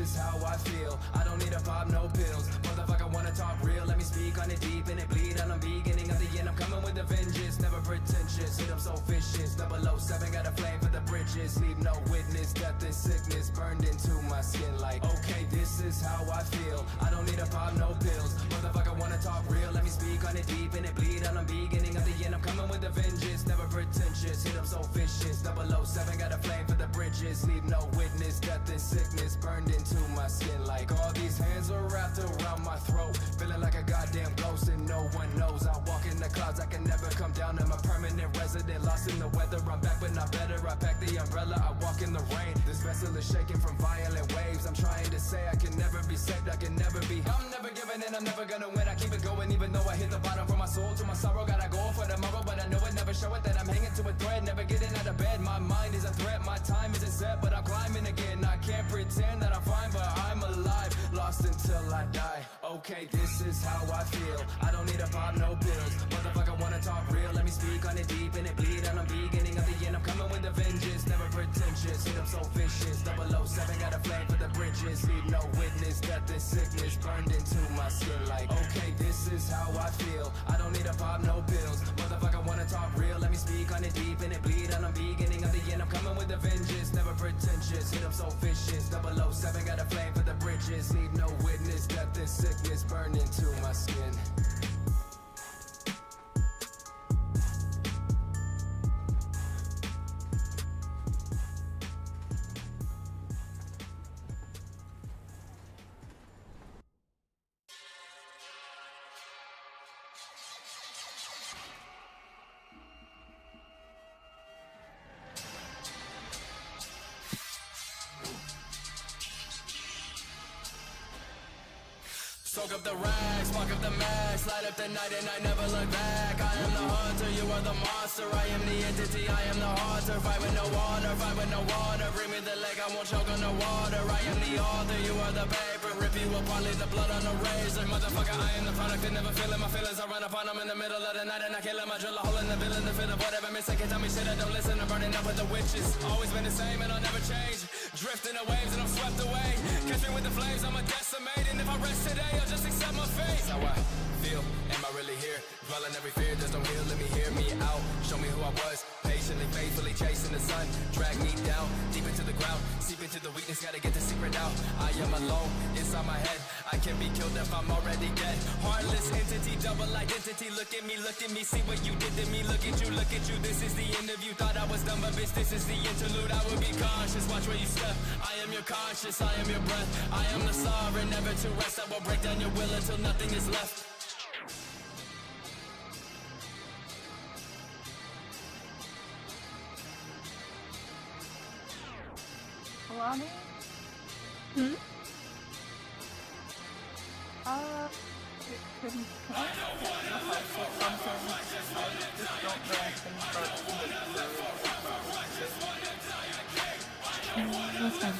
is how I feel. I don't need to pop no pills. Motherfucker wanna talk real, let me speak on it deep and it bleed. And I'm beginning of the end, I'm coming with a vengeance. Never pretentious, hit 'em so vicious. 007 got a flame for the bridges. Leave no witness, death and sickness burned into my skin like, okay, this is how I feel. I don't need to pop no pills. Motherfucker wanna talk real, let me speak on it deep and it bleed. And I'm beginning of the end, I'm coming with a vengeance. Never pretentious, hit 'em so vicious. 007 got a flame for the bridges. Leave no witness, death and sickness burned into my skin like, all these hands are wrapped around my throat. Feeling like a goddamn ghost and no one knows. I walk in the clouds, I can never come down. I'm a permanent resident, lost in the weather. I'm back but not better, I pack the umbrella, I walk in the rain. This vessel is shaking from violent waves. I'm trying to say I can never be saved, I can never be. I'm never giving in, I'm never gonna win. I keep it going even though I hit the bottom. From my soul to my sorrow, gotta go for tomorrow. But I know it, never show it that I'm hanging to a thread. Never getting out of bed, my mind is a threat. My time isn't set, but I'm climbing again. I can't pretend that I'm fine, but I'm alive. Lost until I die. Okay, this is how I feel. I don't need to pop no pills. Motherfucker wanna talk real, let me speak on it deep and it bleed. And I'm beginning of the end, I'm coming with a vengeance. Never pretentious, hit 'em so vicious. 007 got a flame for the bridges. Leave no witness, death and sickness burned into my skin like, okay, this is how I feel. I don't need to pop no pills. Motherfucker wanna talk real, let me speak on it deep and it bleed. And I'm beginning of the end, I'm coming with a vengeance. Never pretentious, hit 'em so vicious. 007 got a flame for the bridges. Leave no witness, death and sickness burned into my skin. Soak up the rags, spark up the max, light up the night and I never look back. I am the hunter, you are the monster. I am the entity, I am the haunter. Fight with no water, fight with no water. Bring me the leg, I won't choke on the water. I am the author, you are the paper. Rip you apart, leave the blood on the razor. Motherfucker, I am the product that never feeling my feelings. I run upon them in the middle of the night and I kill them. I drill a hole in the villain, the fit of whatever mistake. Tell me shit, I don't listen. I'm burning up with the witches. Always been the same and I'll never change. Drifting the waves and I'm swept away. Catch me with the flames, I'm a decimate. And if I rest today, I'll just accept my fate. How I feel, am I really here? Dwelling every fear, just don't heal, let me hear me out. Show me who I was, patiently, faithfully chasing the sun. Drag me down, deep into the ground. Seep into the weakness, gotta get the secret out. I am alone, inside my head. I can be killed if I'm already dead. Heartless entity, double identity. Look at me, see what you did to me. Look at you, this is the end of you. Thought I was dumb, but bitch, this is the interlude. I will be cautious, watch where you step. I am your conscience, I am your breath. I am the sovereign, never to rest. I will break down your will until nothing is left. Lonnie? Hmm? Can I just don't know anything What's that?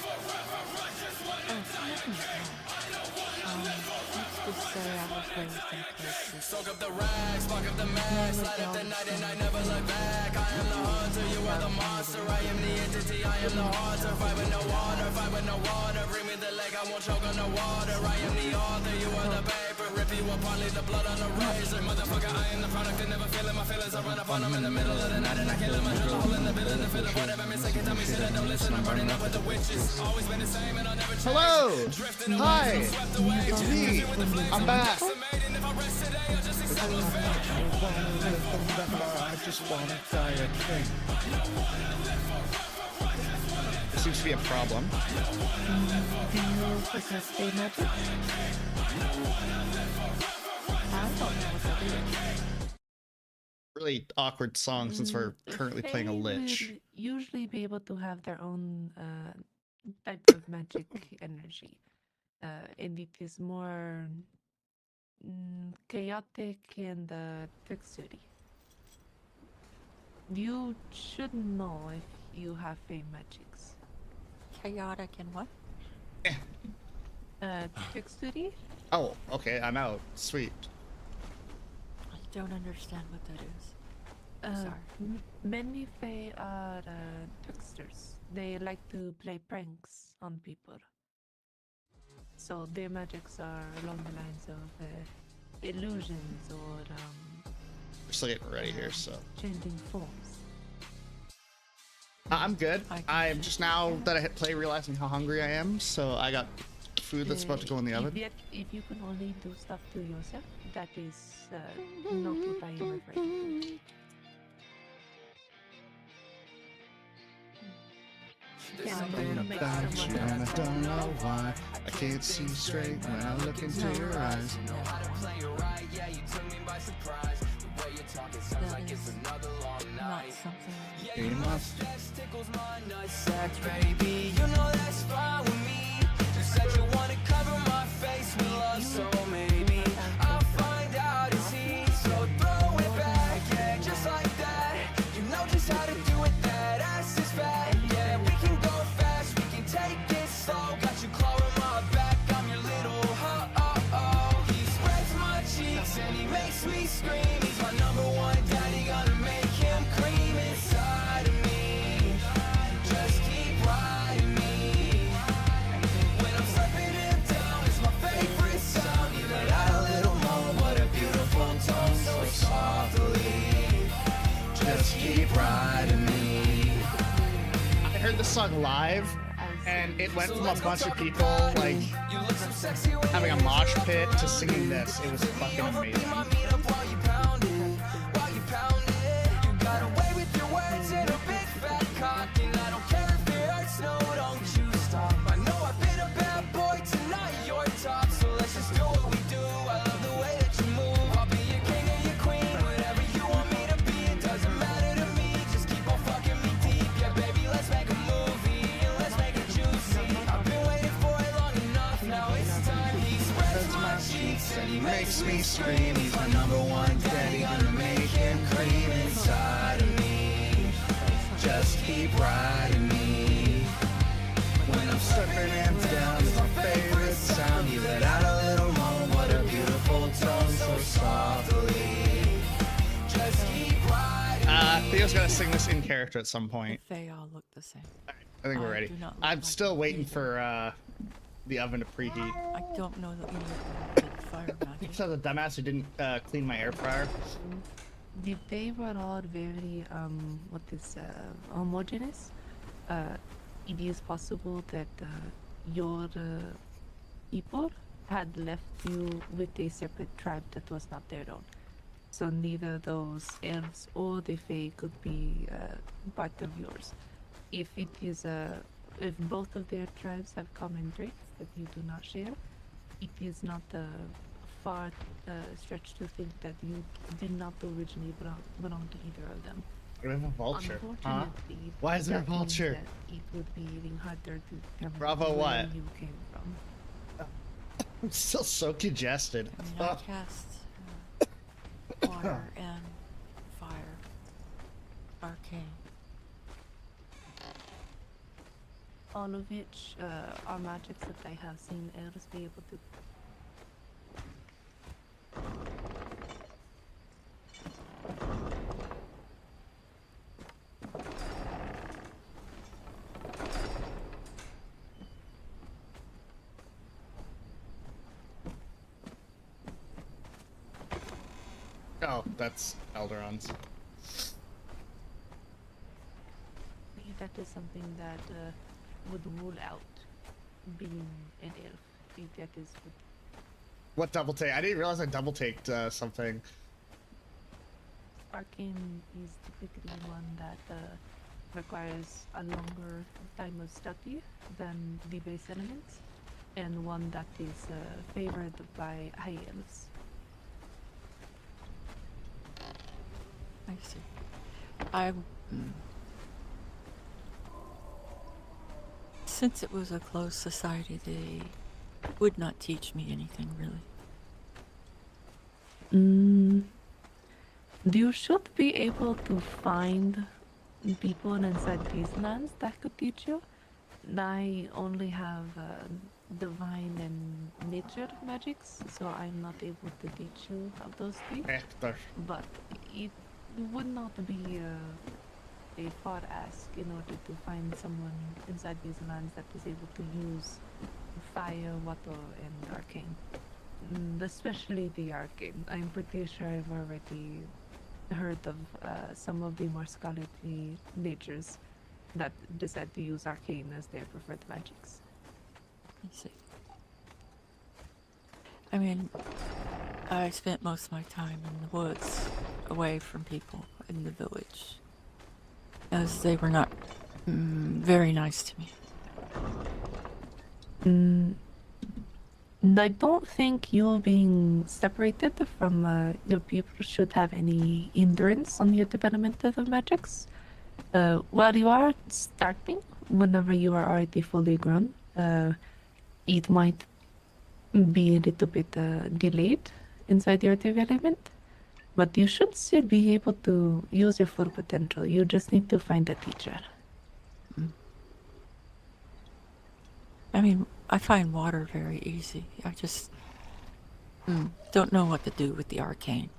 Let's just say I was raised in places. Soak up the rags, spark up the max, light up the night and I never look back. I am the hunter, you are the monster. I am the entity, I am the haunter. Fight with no water, fight with no water. Bring me the leg, I won't choke on the water. I am the author, you are the paper. Rip you apart, leave the blood on the razor. Motherfucker, I am the product that never feeling my feelings. I run up on them in the middle of the night and I kill them. I drill a hole in the villain, the fit of whatever mistake. Tell me shit, I don't listen. I'm burning up with the witches. Always been the same and I'll never change. Hello! Hi! It's me! I'm back! I just wanna die a king. There seems to be a problem. Do you possess fey magic? I don't know what that is. Really awkward song since we're currently playing a lich. Would usually be able to have their own type of magic energy. And it is more chaotic and trickstery. You should know if you have fey magics. chaotic and what? Trickstery? Oh, okay, I'm out. Sweet. I don't understand what that is. Sorry. Many fey are tricksters. They like to play pranks on people. So their magics are along the lines of illusions or We're still getting ready here, so changing forms. I'm good. I can I'm fit just now that I hit play realizing how hungry I am, so I got food that's about to go in the oven. If you can only do stuff to yourself, that is not what I am afraid. Yeah, Something don't make about someone you, and I else don't know why. I can't see straight when I look into your eyes. Know how to play it right, yeah, you took me by surprise. The way you're talking sounds like it's another long Not night. something. Yeah, you must stress tickles my nutsack, baby. You know that's fine with me. You said you wanna cover my face with love, so maybe I'll find out it's he. So throw it back, yeah, just like that. You know just how to do it, that ass is fat. Yeah, we can go fast, we can take it slow. Got you clawing my back, I'm your little ho-oh-oh. He spreads my cheeks and he makes me scream. He's my number one daddy, gonna make him cream inside of me. Just keep riding me. When I'm slipping him down, it's my favorite sound. You let out a little moan, what a beautiful tone, so softly. Just keep riding me. I heard this song live, and it went from a bunch of people like You look so sexy when having a mosh pit to singing this. It was fucking amazing. my meat up while you pound it, while you pound it. You got away with your words and a big fat cock, and I don't care if it hurts, no, don't you stop. I know I've been a bad boy tonight, you're top, so let's just do what we do. I love the way that you move. I'll be your king or your queen, whatever you want me to be. It doesn't matter to me, just keep on fucking me deep. Yeah, baby, let's make a movie and let's make it juicy. I've been waiting for it long enough, now it's time. He spreads my cheeks and he makes me scream. He's my number one daddy, gonna make him cream inside of me. Just keep riding me. When I'm stripping him down, it's my favorite sound. He let out a little moan, what a beautiful tone, so softly. Just keep riding. Theo's gonna sing this in character at some point. They all look the same. I think we're I ready. do not look I'm like still them waiting either. for the oven to preheat. I don't know that you look like fire magic. Because the dumbass who didn't clean my air fryer. They were all very homogeneous. It is possible that your people had left you with a separate tribe that was not their own. So neither those elves or the fae could be part of yours. If it is if both of their tribes have common traits that you do not share, it is not far stretch to think that you did not originally belong to either of them. We have a vulture. Huh? Unfortunately, Why is there a that means vulture? that it would be even harder to determine Bravo where what? you came from. I'm still so congested. I mean, I cast water and fire, arcane. All of which are magics that I have seen elves be able to. Oh, that's Elderon's. That is something that would rule out being an elf. I think that is what What double take? I didn't realize I double taked something. arcane is typically one that requires a longer time of study than the base elements, and one that is favored by high elves. I see. I. Since it was a closed society, they would not teach me anything really. You should be able to find people inside these lands that could teach you. I only have divine and nature magics, so I'm not able to teach you of those three. Hector. But it would not be a far ask in order to find someone inside these lands that is able to use fire, water, and arcane. Especially the arcane. I'm pretty sure I've already heard of some of the more scholarly natures that decide to use arcane as their preferred magics. I see. I mean, I spent most of my time in the woods, away from people in the village, as they were not very nice to me. I don't think you being separated from your people should have any hindrance on your development of the magics. While you are starting, whenever you are already fully grown, it might be a little bit delayed inside your development, but you should still be able to use your full potential. You just need to find a teacher. I mean, I find water very easy. I just don't know what to do with the arcane.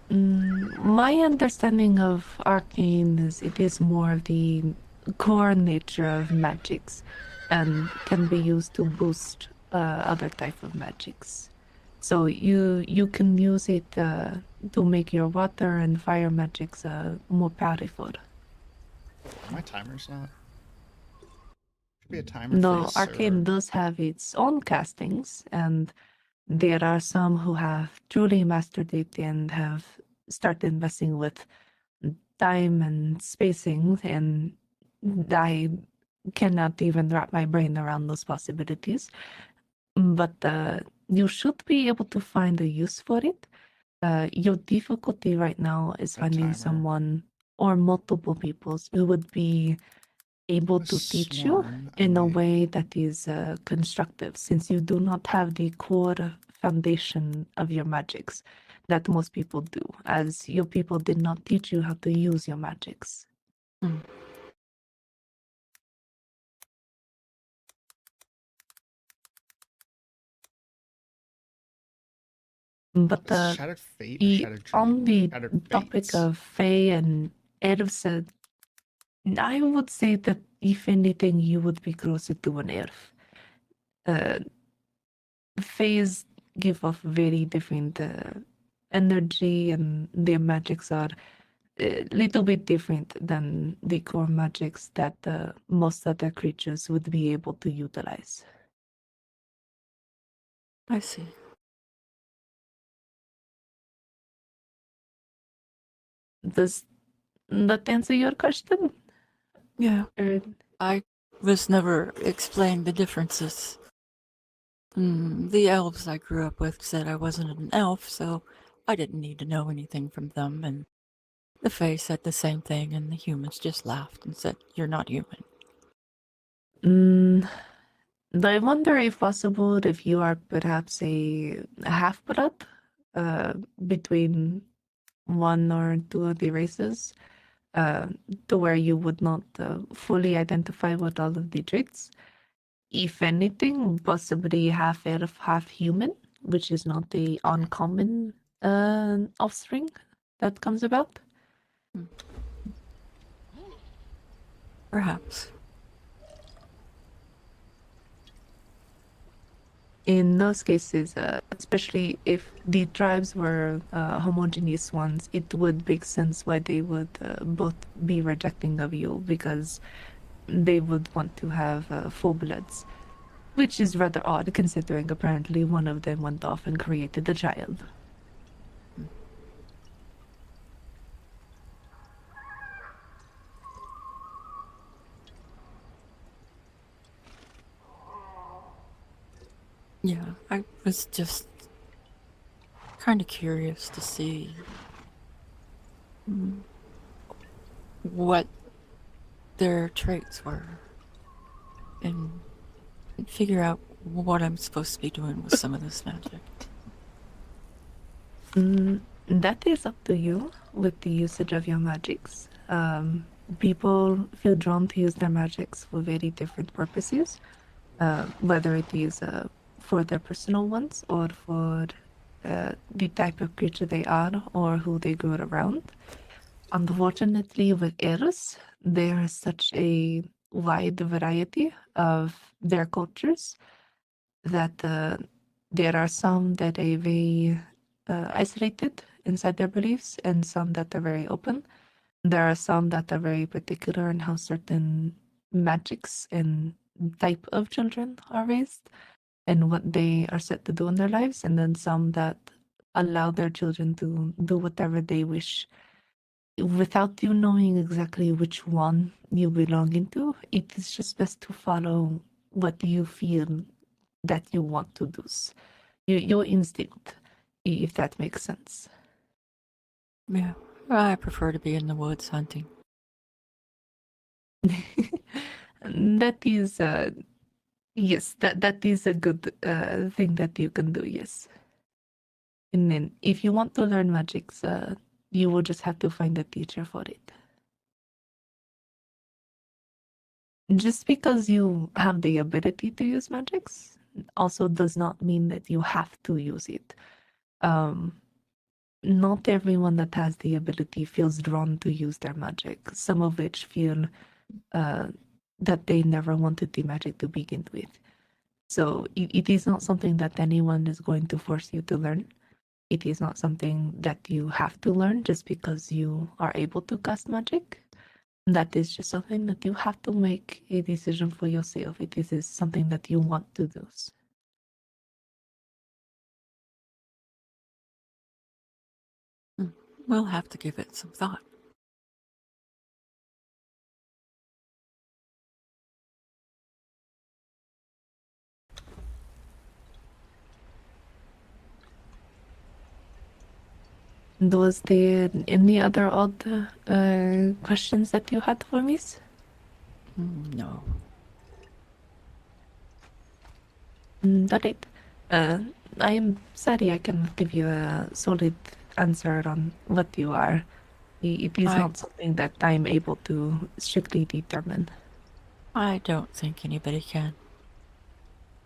My understanding of arcane is it is more of the core nature of magics and can be used to boost other type of magics. So you can use it to make your water and fire magics more powerful. My timer's not. Should be a timer. No, face, arcane or... does have its own castings, and there are some who have truly mastered it and have started messing with time and spacing, and I cannot even wrap my brain around those possibilities. But you should be able to find a use for it. Your difficulty right now is A finding timer. someone or multiple people who would be able to teach you Sworn in a I- way that is constructive, since you do not have the core foundation of your magics that most people do, as your people did not teach you how to use your magics. But Shattered Fate or Shattered Dream? on the Shattered topic Fates. of Fae and elves, I would say that if anything, you would be closer to an elf. Faes give off very different energy, and their magics are a little bit different than the core magics that most other creatures would be able to utilize. I see. Does that answer your question? Yeah. Or I was never explained the differences. The elves I grew up with said I wasn't an elf, so I didn't need to know anything from them, and the Fae said the same thing, and the humans just laughed and said, "You're not human." I wonder if possible if you are perhaps a half-blood between one or two of the races, to where you would not fully identify with all of the traits. If anything, possibly half elf, half human, which is not the uncommon offspring that comes about. Perhaps. In those cases, especially if the tribes were homogeneous ones, it would make sense why they would both be rejecting of you, because they would want to have full bloods, which is rather odd considering apparently one of them went off and created a child. Yeah, I was just kind of curious to see what their traits were and figure out what I'm supposed to be doing with some of this magic. That is up to you with the usage of your magics. People feel drawn to use their magics for very different purposes, whether it is for their personal ones or for the type of creature they are or who they grew around. Unfortunately, with Eris, there is such a wide variety of their cultures. That there are some that are very isolated inside their beliefs, and some that are very open. There are some that are very particular in how certain magics and type of children are raised and what they are set to do in their lives, and then some that allow their children to do whatever they wish without you knowing exactly which one you belong into. It is just best to follow what you feel that you want to do. Your instinct, if that makes sense. Yeah, I prefer to be in the woods hunting. That is yes, that is a good thing that you can do, yes. And then if you want to learn magics, you will just have to find a teacher for it. Just because you have the ability to use magics also does not mean that you have to use it. Not everyone that has the ability feels drawn to use their magic. Some of which feel that they never wanted the magic to begin with. So it is not something that anyone is going to force you to learn. It is not something that you have to learn just because you are able to cast magic. That is just something that you have to make a decision for yourself. It is something that you want to do. We'll have to give it some thought. Was there any other odd questions that you had for me? No. Got it. I am sorry I cannot give you a solid answer on what you are. It is not something that I'm able to strictly determine. I don't think anybody can,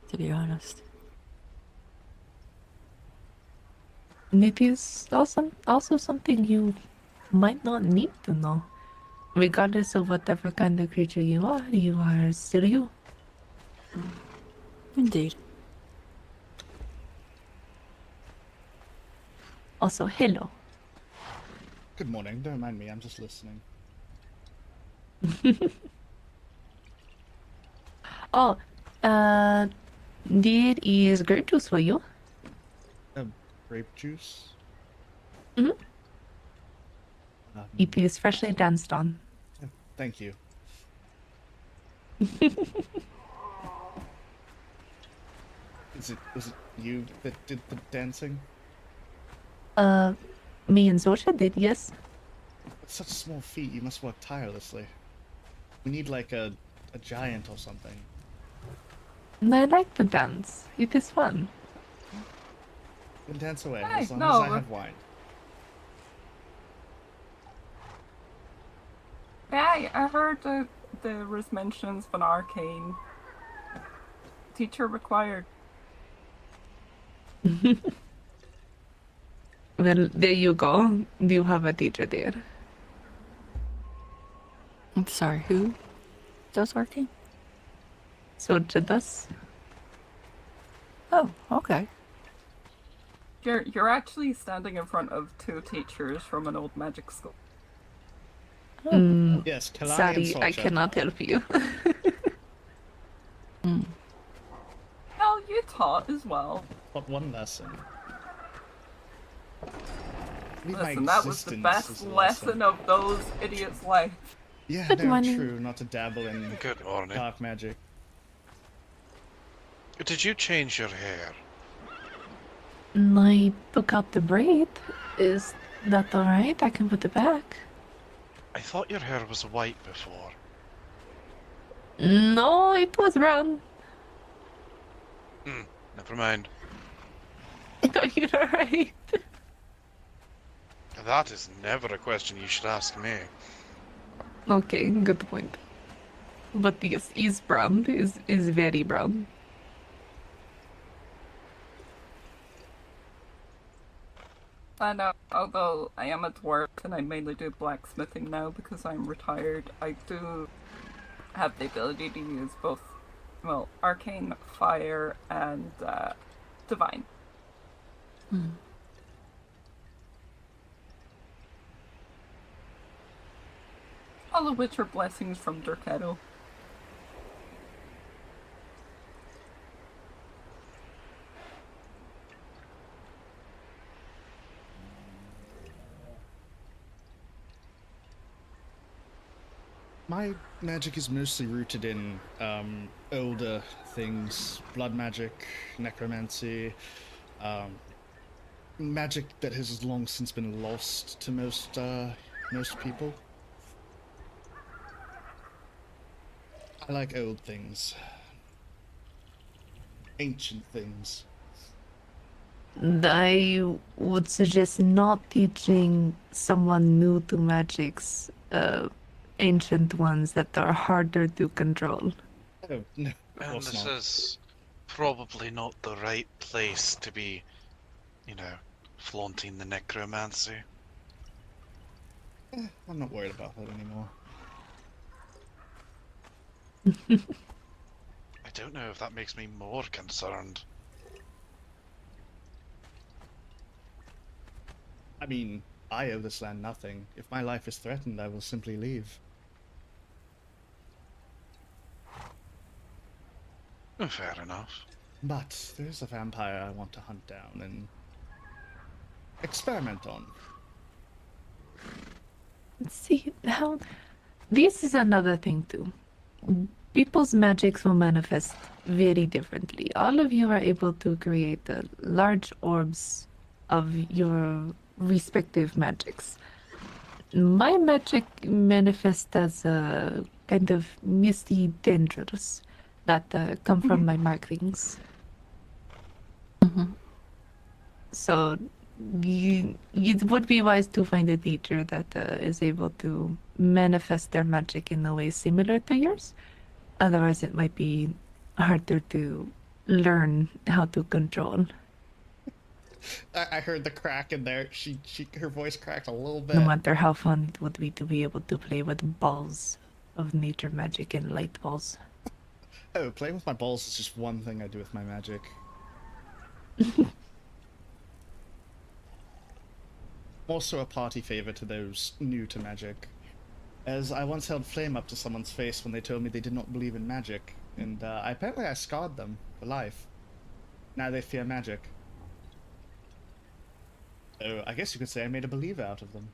to be honest. And it is also something you might not need to know. Regardless of whatever kind of creature you are still you. Indeed. Also, hello. Good morning. Don't mind me. I'm just listening. Oh, there is grape juice for you. Grape juice? Mhm. It is freshly danced on. Thank you. Was it you that did the dancing? Me and Zosha did, yes. With such small feet, you must work tirelessly. We need like a giant or something. And I like to dance. It is fun. Then dance away Hey, as long no, as I have wine. Yeah, I heard that there was mentions of an arcane teacher required. Well, there you go. You have a teacher there. I'm sorry, who does working? Zosha does. Oh, okay. You're actually standing in front of two teachers from an old magic school. Yes, Kalani Sorry, and I Solcha. cannot help you. Well, you taught as well. But one lesson. I need my Listen, that was the existence best as a lesson of those idiots' life. Yeah, Good no, morning. true. Not to dabble in Good morning. dark magic. Did you change your hair? I took out the braid. Is that alright? I can put it back. I thought your hair was white before. No, it was brown. Never mind. You're right. That is never a question you should ask me. Okay, good point. But yes, is brown. Is very brown. And although I am a dwarf and I mainly do blacksmithing now because I'm retired, I do have the ability to use both, well, arcane, fire, and divine. All of which are blessings from Durketo. My magic is mostly rooted in older things, blood magic, necromancy, magic that has long since been lost to most people. I like old things, ancient things. I would suggest not teaching someone new to magics ancient ones that are harder to control. Oh, no, of And course this not. is probably not the right place to be, flaunting the necromancy. I'm not worried about that anymore. I don't know if that makes me more concerned. I mean, I owe this land nothing. If my life is threatened, I will simply leave. Fair enough. But there's a vampire I want to hunt down and experiment on. See how this is another thing too. People's magics will manifest very differently. All of you are able to create large orbs of your respective magics. My magic manifests as a kind of misty tendrils that come from my markings. So it would be wise to find a teacher that is able to manifest their magic in a way similar to yours. Otherwise, it might be harder to learn how to control. I heard the crack in there. Her voice cracked a little bit. No matter how fun it would be to be able to play with balls of nature magic and light balls. Oh, playing with my balls is just one thing I do with my magic. Also a party favor to those new to magic, as I once held flame up to someone's face when they told me they did not believe in magic, and apparently I scarred them for life. Now they fear magic. So I guess you could say I made a believer out of them.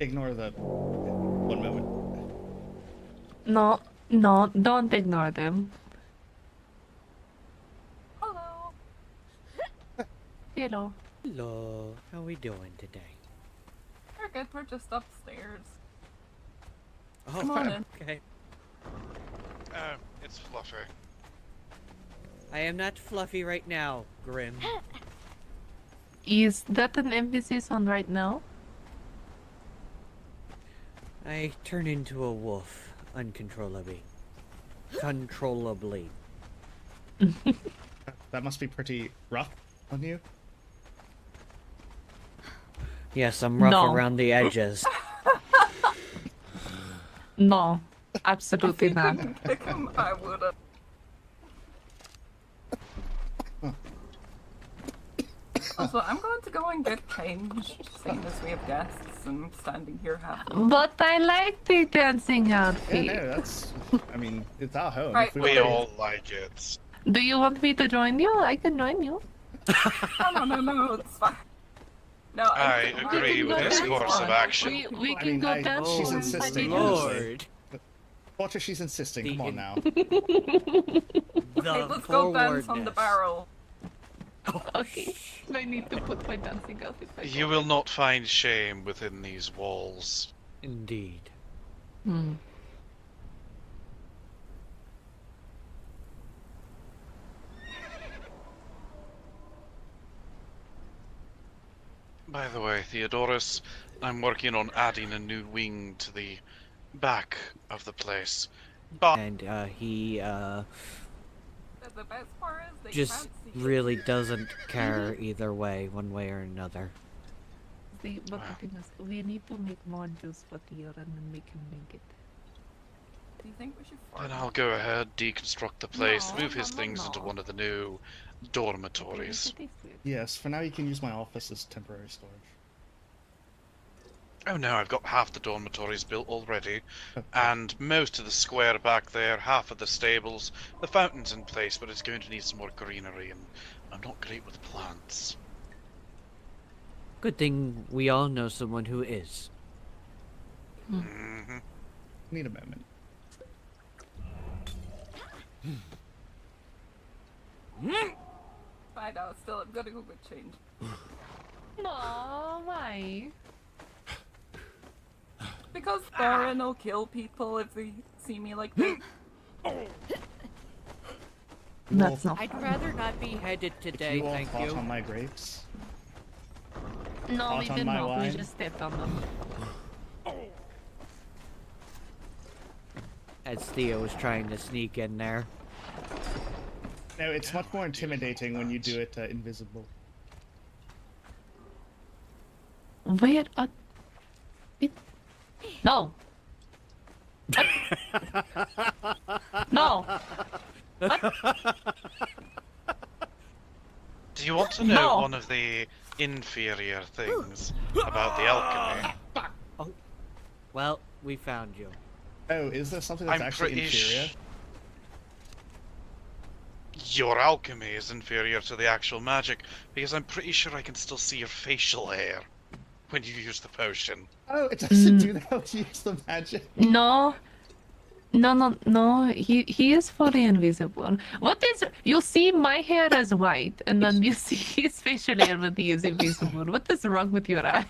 Ignore the... One moment. No, don't ignore them. Hello. Hello. Hello, how we doing today? We're good. We're just upstairs. Oh, Come on in. okay. It's Fluffy. I am not fluffy right now, Grim. Is that an emphasis on right now? I turn into a wolf uncontrollably. Controllably. That must be pretty rough on you. Yes, I'm rough No. around the edges. No, absolutely not. Pick him, I would've. Also, I'm going to go and get changed, seeing as we have guests and standing here half. But I like the dancing Yeah, outfit. no, that's... I mean, it's our home. Right. If we We want- all like it. Do you want me to join you? I can join you. No, it's fine. No, I agree with this course of action. We I can mean, go dance. she's Oh, insisting. Lord. Watcher, she's insisting. Come on now. The Okay, let's go dance on the forwardness. barrel. Okay. I need to put my dancing outfit back You on. will not find shame within these walls. Indeed. By the way, Theodorus, I'm working on adding a new wing to the back of the place. But And he The best part is they just can't see really doesn't care either way, one way or another. See, but Wow. the thing is, we need to make modules for Theo and then we can make it. it. Do you think we should fart? then I'll go ahead, deconstruct the place, No, move his no, things into no. one of the new It dormitories. tastes weird. Yes, for now you can use my office as temporary storage. Oh no, I've got half the dormitories built already, Oh, and most of the square back there, half of the stables. The fountain's in place, but it's going to need some more greenery, and I'm not great with plants. Good thing we all know someone who is. Hmm. Need a moment. I know, still, I'm gonna go get change. No, why? Because Thorin will kill people if they see me like this. That's not I'd fun. rather not be headed today, you all thank fought you. on my grapes. No, Hot we on did my not. We wine? just stepped on them. As Theo was trying to sneak in there. No, it's much more intimidating when you do it invisible. Wait, no. No. Do you want to know No. one of the inferior things about the alchemy? Well, we found you. Oh, is there something that's I'm actually pretty inferior? Your alchemy is inferior to the actual magic, because I'm pretty sure I can still see your facial hair when you use the potion. Oh, it doesn't do that when you use the magic. No. No. He is fully invisible. What is? You see my hair as white, and then you see his facial hair when he is invisible. What is wrong with your eyes?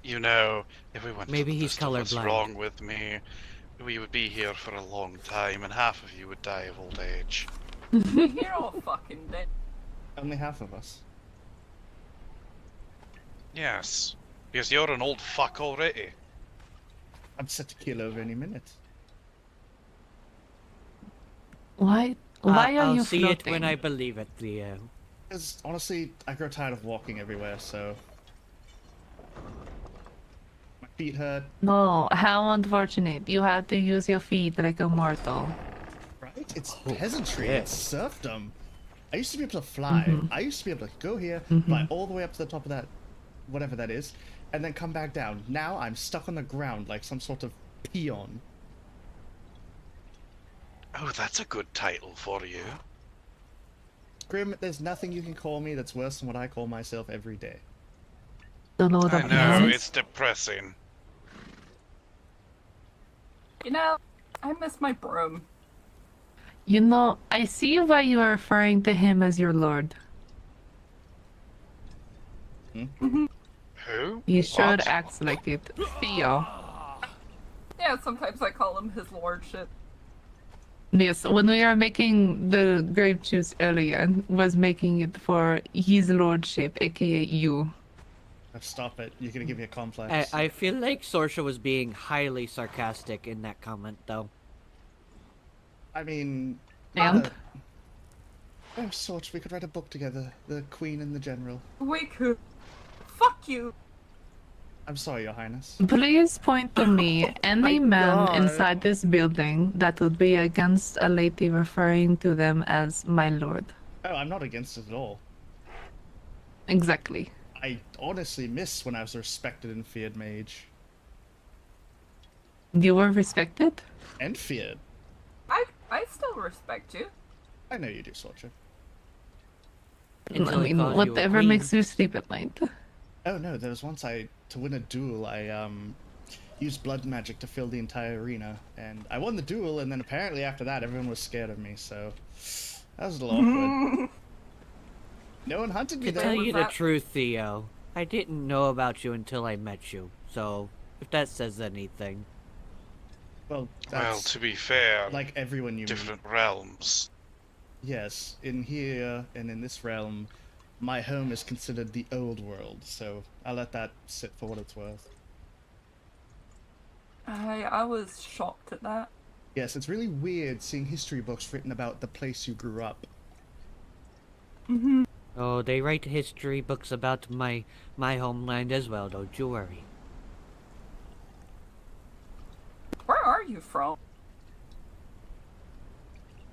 You know, if we went Maybe to the he's stuff that's colorblind. wrong with me, we would be here for a long time, and half of you would die of old age. You're all fucking dead. Only half of us. Yes, because you're an old fuck already. I'm set to kill over any minute. Why? Why are I'll you see floating? it when I believe it, Theo. Because honestly, I grow tired of walking everywhere, so my feet hurt. No, how unfortunate. You have to use your feet like a mortal. Right? It's Oh, peasantry. yeah. It's serfdom. I used to be able to fly. Mhm. I used to be able to go here, Mhm. fly all the way up to the top of that, whatever that is, and then come back down. Now I'm stuck on the ground like some sort of peon. Oh, that's a good title for you. Grim, there's nothing you can call me that's worse than what I call myself every day. The Lord I of know, Peasants. it's depressing. You know, I miss my broom. You know, I see why you are referring to him as your lord. Who? You sure What? acts like it. Theo. Yeah, sometimes I call him his lordship. Yes, when we were making the grape juice earlier, was making it for his lordship, aka you. Stop it. You're gonna give me a complex. I feel like Sorsha was being highly sarcastic in that comment, though. I mean... And? Oh, Sorch, we could write a book together. The Queen and the General. We could. Fuck you. I'm sorry, Your Highness. Please point to me any my man God. inside this building that would be against a lady referring to them as my lord. Oh, I'm not against it at all. Exactly. I honestly miss when I was a respected and feared mage. You were respected? And feared. I still respect you. I know you do, Sorcha. Until I he mean, calls you a whatever queen. makes you sleep at night. Oh no, there was once to win a duel, I used blood magic to fill the entire arena, and I won the duel, and then apparently after that everyone was scared of me, so that was a little awkward. No one hunted me To tell though. you the that- truth, Theo, I didn't know about you until I met you, so if that says anything. Well, Well, that's to be fair, like everyone you meet. different realms. Yes, in here and in this realm, my home is considered the old world, so I'll let that sit for what it's worth. I was shocked at that. Yes, it's really weird seeing history books written about the place you grew up. Mm-hmm. Oh, they write history books about my homeland as well, don't you worry. Where are you from?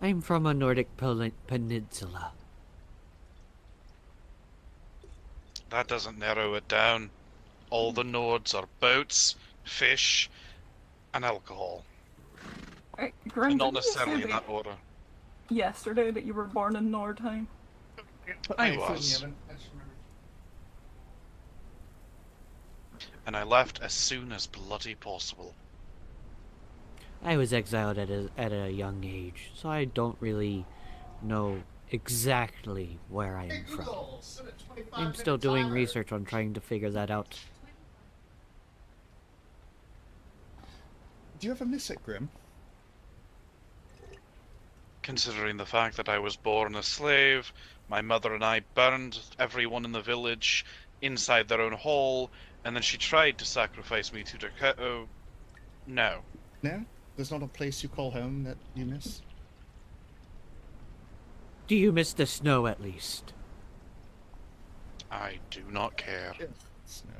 I'm from a Nordic peninsula. That doesn't narrow it down. All the Nords are boats, fish, and alcohol. Grim, And not didn't you say necessarily in that order. yesterday that you were born in Nordheim? I was. And I left as soon as bloody possible. I was exiled at a young age, so I don't really know exactly where I am from. I'm still doing research on trying to figure that out. Do you ever miss it, Grim? Considering the fact that I was born a slave, my mother and I burned everyone in the village inside their own hall, and then she tried to sacrifice me to Dakota. No. No? There's not a place you call home that you miss? Do you miss the snow at least? I do not care. Snow.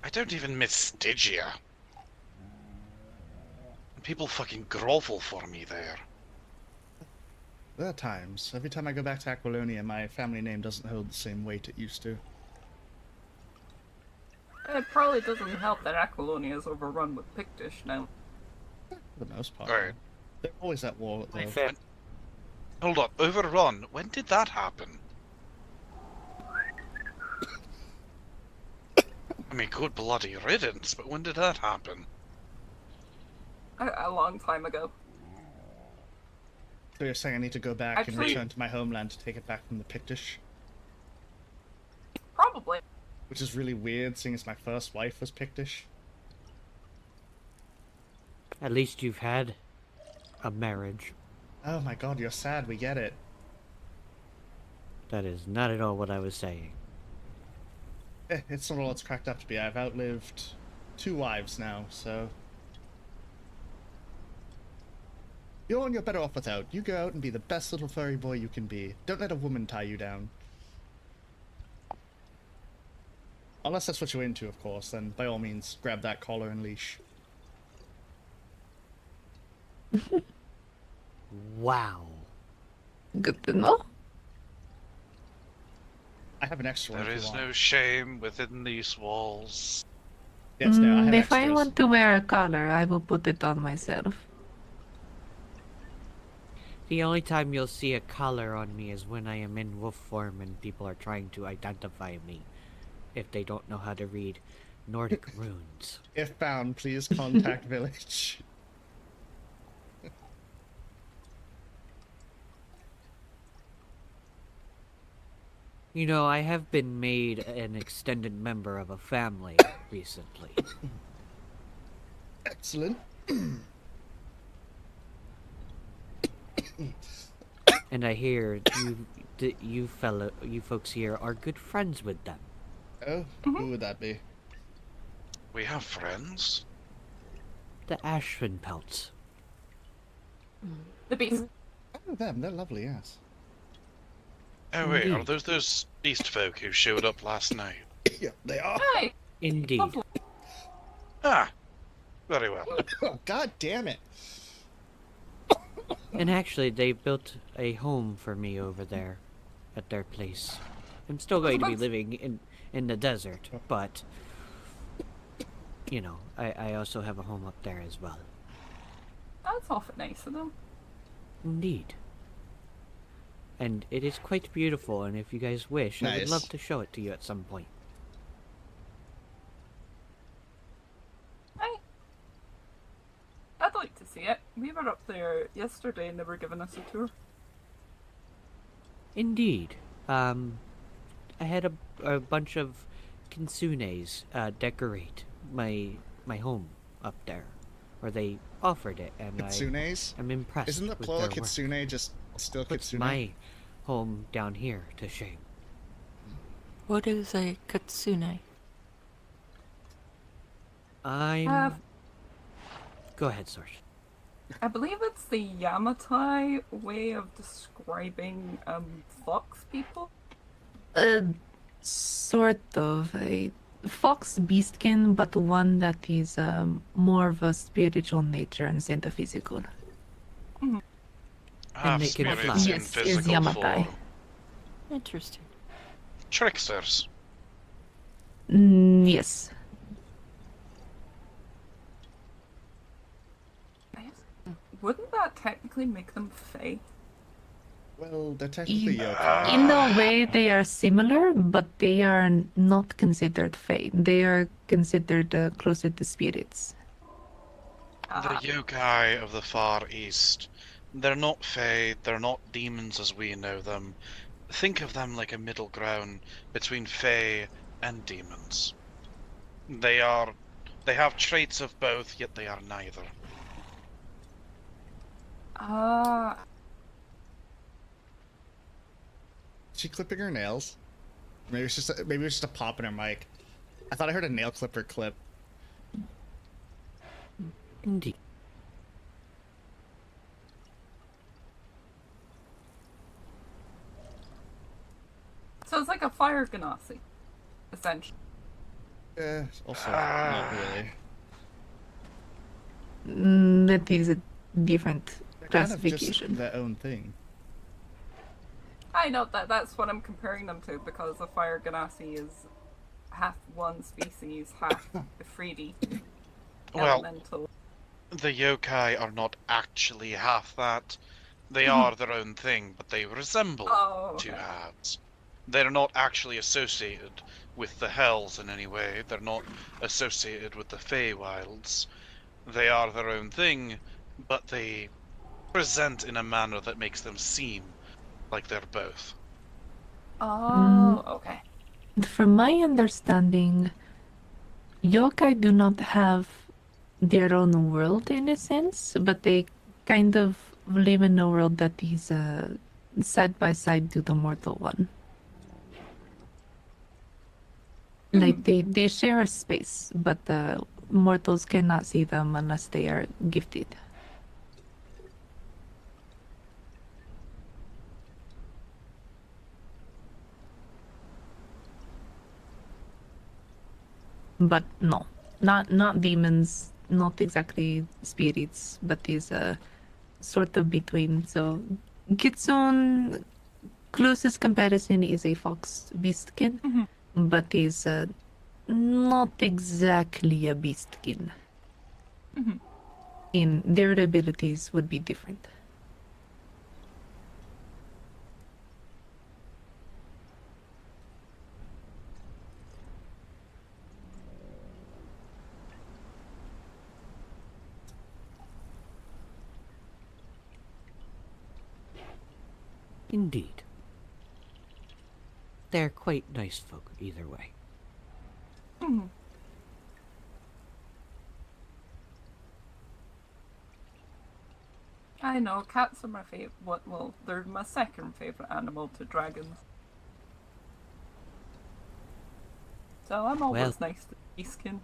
I don't even miss Stygia. People fucking grovel for me there. There are times. Every time I go back to Aquilonia, my family name doesn't hold the same weight it used to. It probably doesn't help that Aquilonia is overrun with Pictish now. For the most part. Alright. They're always at war, though. Hold on, overrun? When did that happen? I mean, good bloody riddance, but when did that happen? A long time ago. So you're saying I need to go back and Actually- return to my homeland to take it back from the Pictish? Probably. Which is really weird, seeing as my first wife was Pictish. At least you've had a marriage. Oh my god, you're sad, we get it. That is not at all what I was saying. It's not all it's cracked up to be. I've outlived 2 wives now, so... You're on your better off without. You go out and be the best little furry boy you can be. Don't let a woman tie you down. Unless that's what you're into, of course, then by all means, grab that collar and leash. Wow. Good to know. I have an extra one There if you is want. no shame within these walls. Yes, no, I have If I extras. want to wear a collar, I will put it on myself. The only time you'll see a collar on me is when I am in wolf form and people are trying to identify me if they don't know how to read Nordic runes. If found, please contact village. You know, I have been made an extended member of a family recently. Excellent. And I hear you folks here are good friends with them. Oh, who would that be? We have friends. The Ashfinpelts. The beast. Oh, them. They're lovely, yes. Oh wait, are Indeed. those beast folk who showed up last night? Yeah, they are. Hi. Indeed. Lovely. Ah, very well. Oh, god damn it. And actually, they built a home for me over there at their place. I'm still going to be living in the desert, but you know, I also have a home up there as well. That's awful nice of them. Indeed. And it is quite beautiful, and if you guys wish, I would Nice. love to show it to you at some point. I'd like to see it. We were up there yesterday and they were giving us a tour. Indeed. I had a bunch of kinsunes decorate my home up there, or they offered it, and Kitsunes? I'm impressed. Isn't the with plural their work. kitsune just still What's kitsune? my home down here to shame. What is a kitsune? I'm. Go ahead, Sorge. I believe it's the Yamatai way of describing fox people. Sort of a fox beastkin, but one that is more of a spiritual nature instead of physical. Half they can spirits fly. in Yes, is physical Yamatai. form. Interesting. Tricksters. Yes. Wouldn't that technically make them fae? Well, they're technically In yokai. a way, they are similar, but they are not considered fae. They are considered closer to spirits. The yokai of the Far East. They're not fae, they're not demons as we know them. Think of them like a middle ground between fae and demons. They have traits of both, yet they are neither. Is she clipping her nails? Maybe it's just a pop in her mic. I thought I heard a nail clipper clip. Indeed. So it's like a fire ganassi, essentially. Also, not really. That is a different They're kind of classification. just their own thing. I know that's what I'm comparing them to, because the fire ganassi is half one species, half a 3D Well, elemental. the yokai are not actually half that. They are their own thing, but they resemble two Okay. halves. They're not actually associated with the Hells in any way. They're not associated with the Feywilds. They are their own thing, but they present in a manner that makes them seem like they're both. Oh, okay. From my understanding, yokai do not have their own world in a sense, but they kind of live in a world that is side by side to the mortal one. Like they share a space, but the mortals cannot see them unless they are gifted. But no, not demons, not exactly spirits, but is a sort of between. So Kitsune closest comparison is a fox beastkin, but is not exactly a beastkin. In their abilities would be different. Indeed. They're quite nice folk either way. I know, cats are my favorite. Well, they're my second favorite animal to dragons. So I'm always nice to beastkin.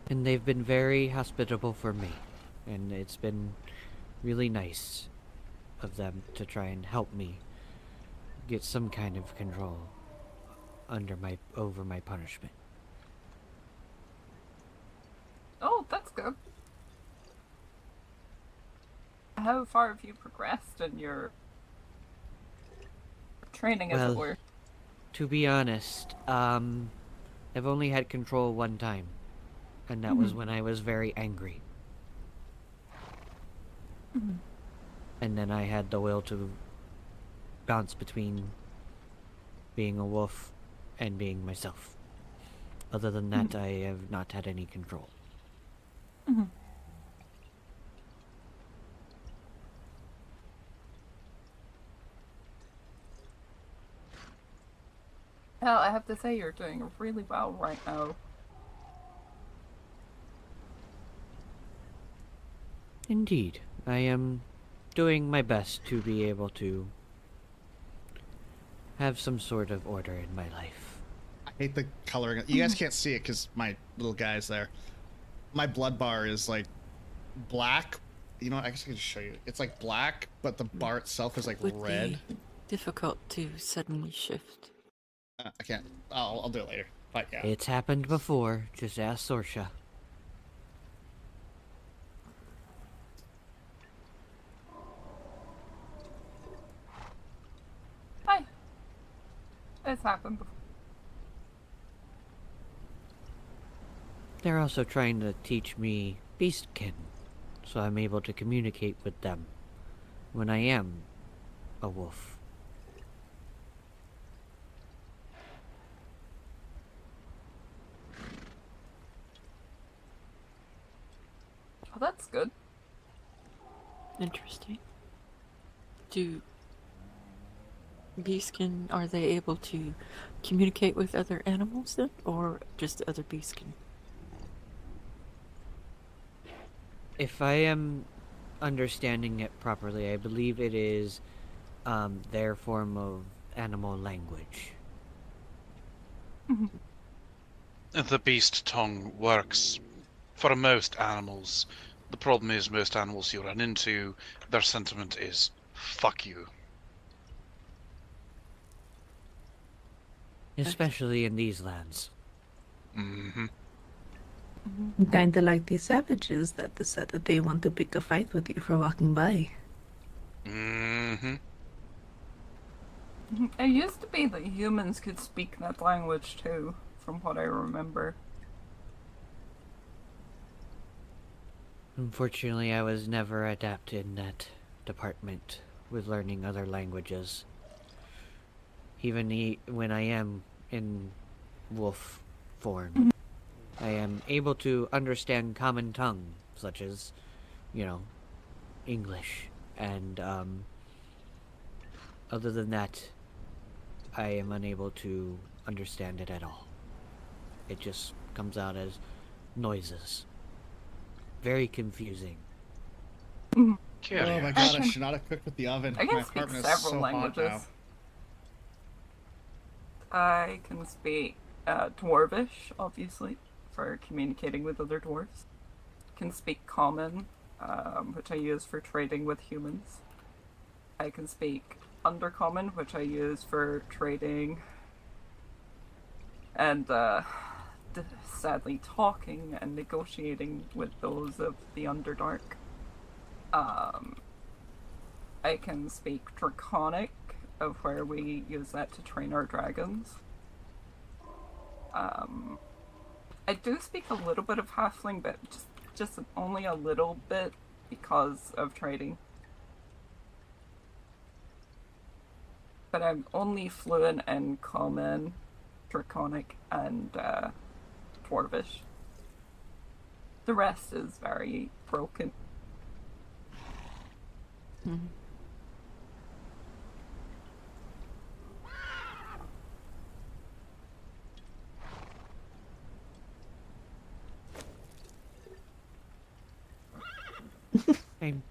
And they've been very hospitable for me. And it's been really nice of them to try and help me get some kind of control over my punishment. Oh, that's good. How far have you progressed in your training, as it were? To be honest, I've only had control one time. And that was when I was very angry. And then I had the will to bounce between being a wolf and being myself. Other than that, I have not had any control. Well, I have to say you're doing really well right now. Indeed. I am doing my best to be able to have some sort of order in my life. I hate the coloring. You guys can't see it because my little guy's there. My blood bar is like black. You know what? I guess I can just show you. It's like black, but the bar itself is like Would red. be difficult to suddenly shift. I can't. I'll do it later. But yeah. It's happened before. Just ask Sorsha. Hi. It's happened before. They're also trying to teach me Beastkin, so I'm able to communicate with them when I am a wolf. Oh, that's good. Interesting. Do beastskin, are they able to communicate with other animals then, or just other beastskin? If I am understanding it properly, I believe it is their form of animal language. The beast tongue works for most animals. The problem is most animals you run into, their sentiment is, fuck you. Especially in these lands. Mm-hmm. Kinda like the savages that decided that they want to pick a fight with you for walking by. Mm-hmm. It used to be that humans could speak that language too, from what I remember. Unfortunately, I was never adept in that department with learning other languages. Even when I am in wolf form, I am able to understand common tongue, such as, English. And, other than that, I am unable to understand it at all. It just comes out as noises. Very confusing. Oh my god, I should not have cooked with the oven. I can My speak apartment is several so languages. hot now. I can speak Dwarvish, obviously, for communicating with other dwarves. Can speak Common, which I use for trading with humans. I can speak Undercommon, which I use for trading and sadly talking and negotiating with those of the Underdark. I can speak Draconic, of where we use that to train our dragons. I do speak a little bit of Halfling, but just only a little bit because of trading. But I'm only fluent in Common, Draconic, and Dwarvish. The rest is very broken. Mm-hmm. I'm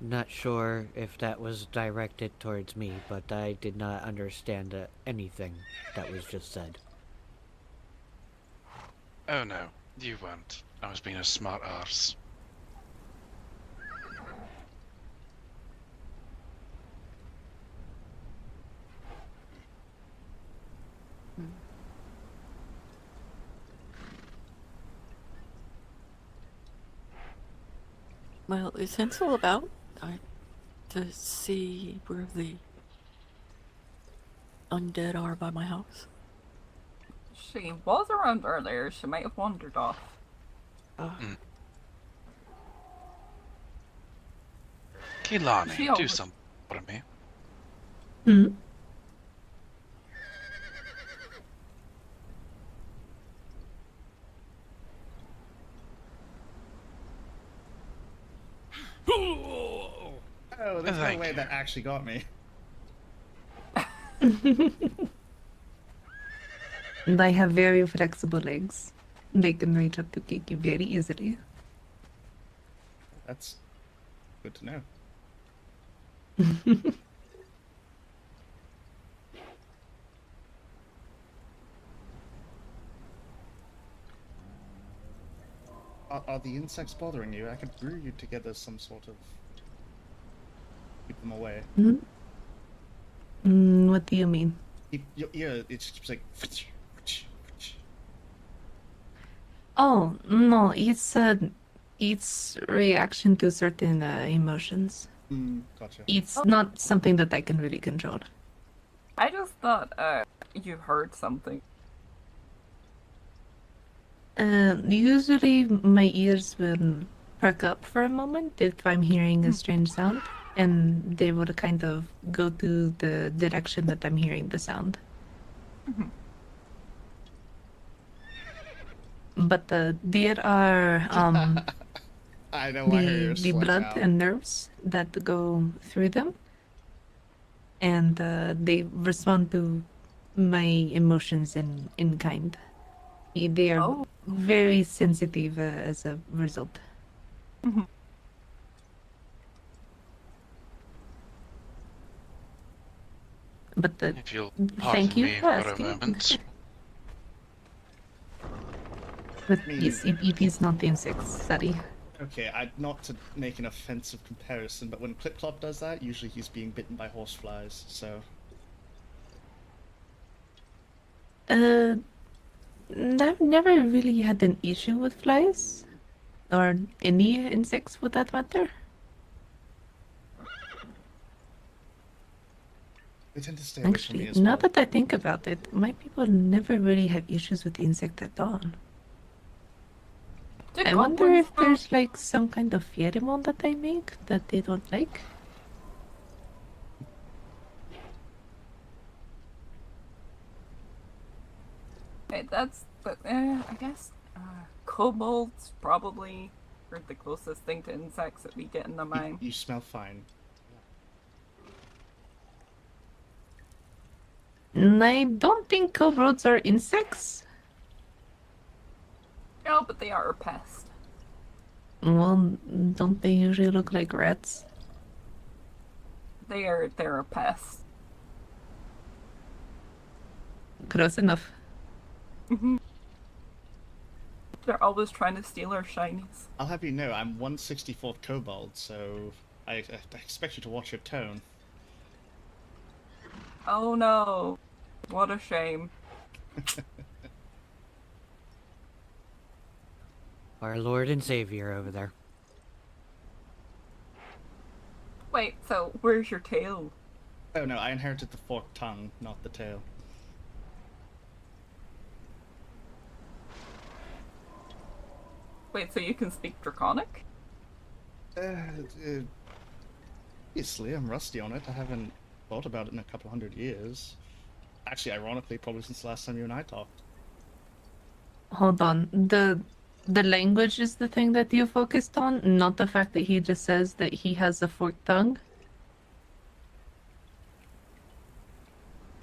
not sure if that was directed towards me, but I did not understand anything that was just said. Oh no, you weren't. I was being a smart arse. Well, is Hansel about? To see where the undead are by my house? She was around earlier. She might have wandered off. Keelani, She do always- something for me. Oh, there's no Thank way you. that actually got me. And I have very flexible legs. They can reach up to kick you very easily. That's Good to know. Are the insects bothering you? I could brew you together some sort of... keep them away. What do you mean? Your ear, it just keeps like... Oh no, it's reaction to certain emotions. Gotcha. It's not something that I can really control. I just thought you heard something. Usually my ears will perk up for a moment if I'm hearing a strange sound, and they will kind of go to the direction that I'm hearing the sound. But there are I know why her ears the flick blood out. and nerves that go through them, and they respond to my emotions in kind. They are Oh. very sensitive as a result. But If you'll thank pardon you me for for a asking. moment. But yes, it is not insects, sorry. Okay, not to make an offensive comparison, but when Clip Clop does that, usually he's being bitten by horseflies, so... I've never really had an issue with flies. Or any insects for that matter. They tend to stay away from me Actually, as now well. that I think about it, my people never really have issues with insects at all. Do I wonder goblins if there's like some kind of pheromone that I make that they don't like. Okay, that's I guess kobolds probably are the closest thing to insects that we get in the mine. You smell fine. I don't think kobolds are insects. No, but they are a pest. Well, don't they usually look like rats? They're a pest. Close enough. They're always trying to steal our shinies. I'll have you know, I'm 1/64th kobold, so I expect you to watch your tone. Oh no. What a shame. Our Lord and Savior over there. Wait, so where's your tail? Oh no, I inherited the forked tongue, not the tail. Wait, so you can speak Draconic? Obviously, I'm rusty on it. I haven't thought about it in a couple hundred years. Actually, ironically, probably since the last time you and I talked. Hold on. The language is the thing that you focused on, not the fact that he just says that he has a forked tongue.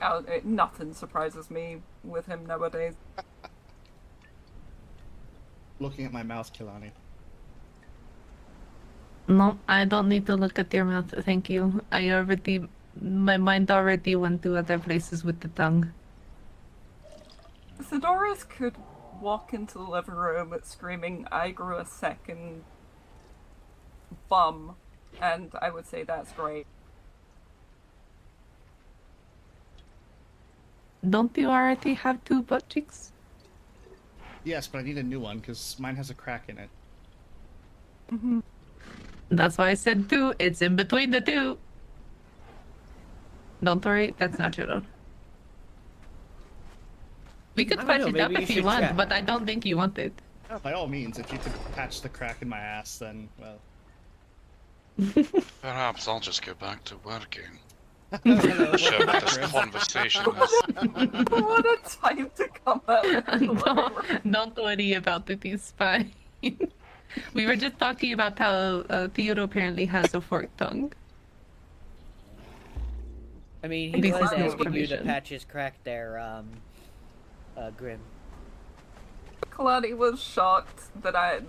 Oh, nothing surprises me with him nowadays. Looking at my mouth, Kilani. No, I don't need to look at your mouth, thank you. My mind already went to other places with the tongue. Sidoris could walk into the living room screaming, "I grew a second bum," and I would say that's great. Don't you already have 2 butt cheeks? Yes, but I need a new one, because mine has a crack in it. That's why I said 2. It's in between the 2. Don't worry, that's not true though. We could I don't patch know, it up maybe if you you should want, check. but I don't think you want it. By all means, if you could patch the crack in my ass, then, well... Perhaps I'll just go back to working. Hello, Sure, welcome back, this Grim. conversation is... What a time to come out of the living No, room. don't worry about it, it's fine. We were just talking about how Theo apparently has a forked tongue. I mean, he This was is no asking you to information. patch his crack there, Grim. Kalani was shocked that I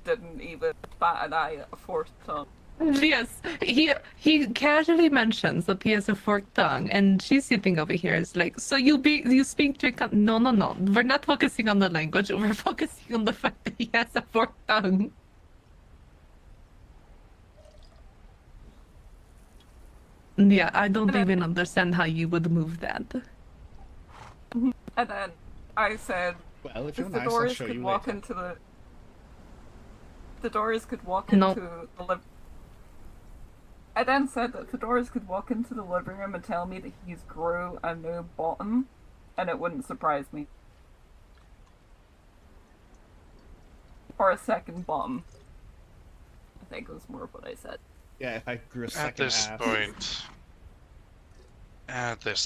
didn't even bat an eye at a fourth tongue. Yes, he casually mentions that he has a forked tongue, and she's sitting over here. It's like, so you speak Draconic? No, no, no. We're not focusing on the language. We're focusing on the fact that he has a forked tongue. Yeah, I don't even understand how you would move that. And then I said, Well, if if you're the nice, I'll doors show could you walk later. into the doors could walk No. into the living. I then said that the doors could walk into the living room and tell me that he's grew a new bottom, and it wouldn't surprise me. Or a second bottom. I think it was more of what I said. Yeah, if I grew a At second this ass.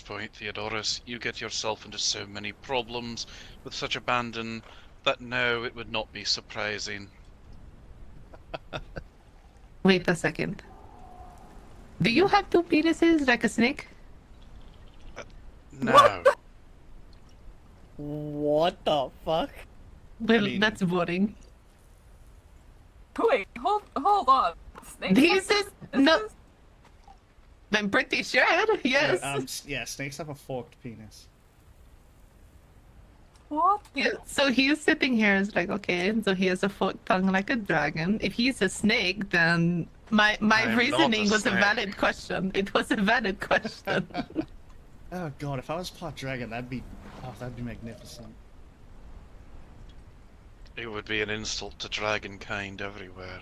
point, Theodorus, you get yourself into so many problems with such abandon that no, it would not be surprising. Wait a second. Do you have two penises like a snake? No. What the fuck? Well, mean- that's boring. Wait, hold on. Snake. This is no. I'm pretty sure. Yes. Yeah, snakes have a forked penis. What? Yeah, so he's sitting here. It's like, okay, so he has a forked tongue like a dragon. If he's a snake, then my I am reasoning not a was a snake. valid question. It was a valid question. Oh god, if I was part dragon, that'd be magnificent. It would be an insult to dragonkind everywhere.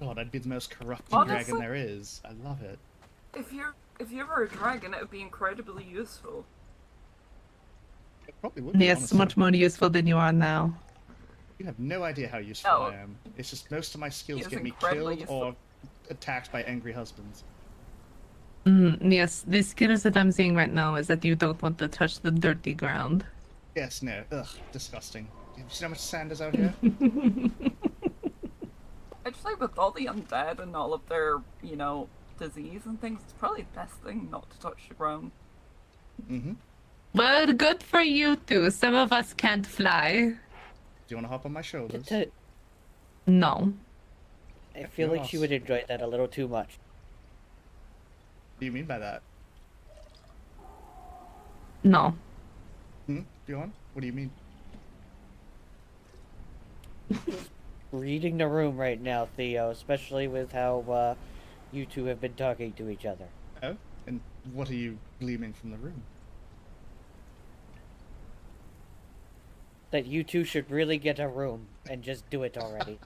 God, I'd be the most corrupting Honestly- dragon there is. I love it. If you were a dragon, it would be incredibly useful. It probably would be, Yes, honestly. much more useful than you are now. You have no idea how useful Oh. I am. It's just most of my skills He is get me incredibly killed or attacked by angry husbands. Yes, the skills that I'm seeing right now is that you don't want to touch the dirty ground. Yes, no. Ugh, disgusting. You see how much sand is out here? Actually, with all the undead and all of their, disease and things, it's probably the best thing not to touch the ground. Mm-hmm. Well, good for you two. Some of us can't fly. Do you want to hop on my shoulders? No. I feel like she would enjoy that a little too much. What do you mean by that? No. Bjorn? What do you mean? Reading the room right now, Theo, especially with how you two have been talking to each other. Oh? And what are you gleaming from the room? That you two should really get a room and just do it already.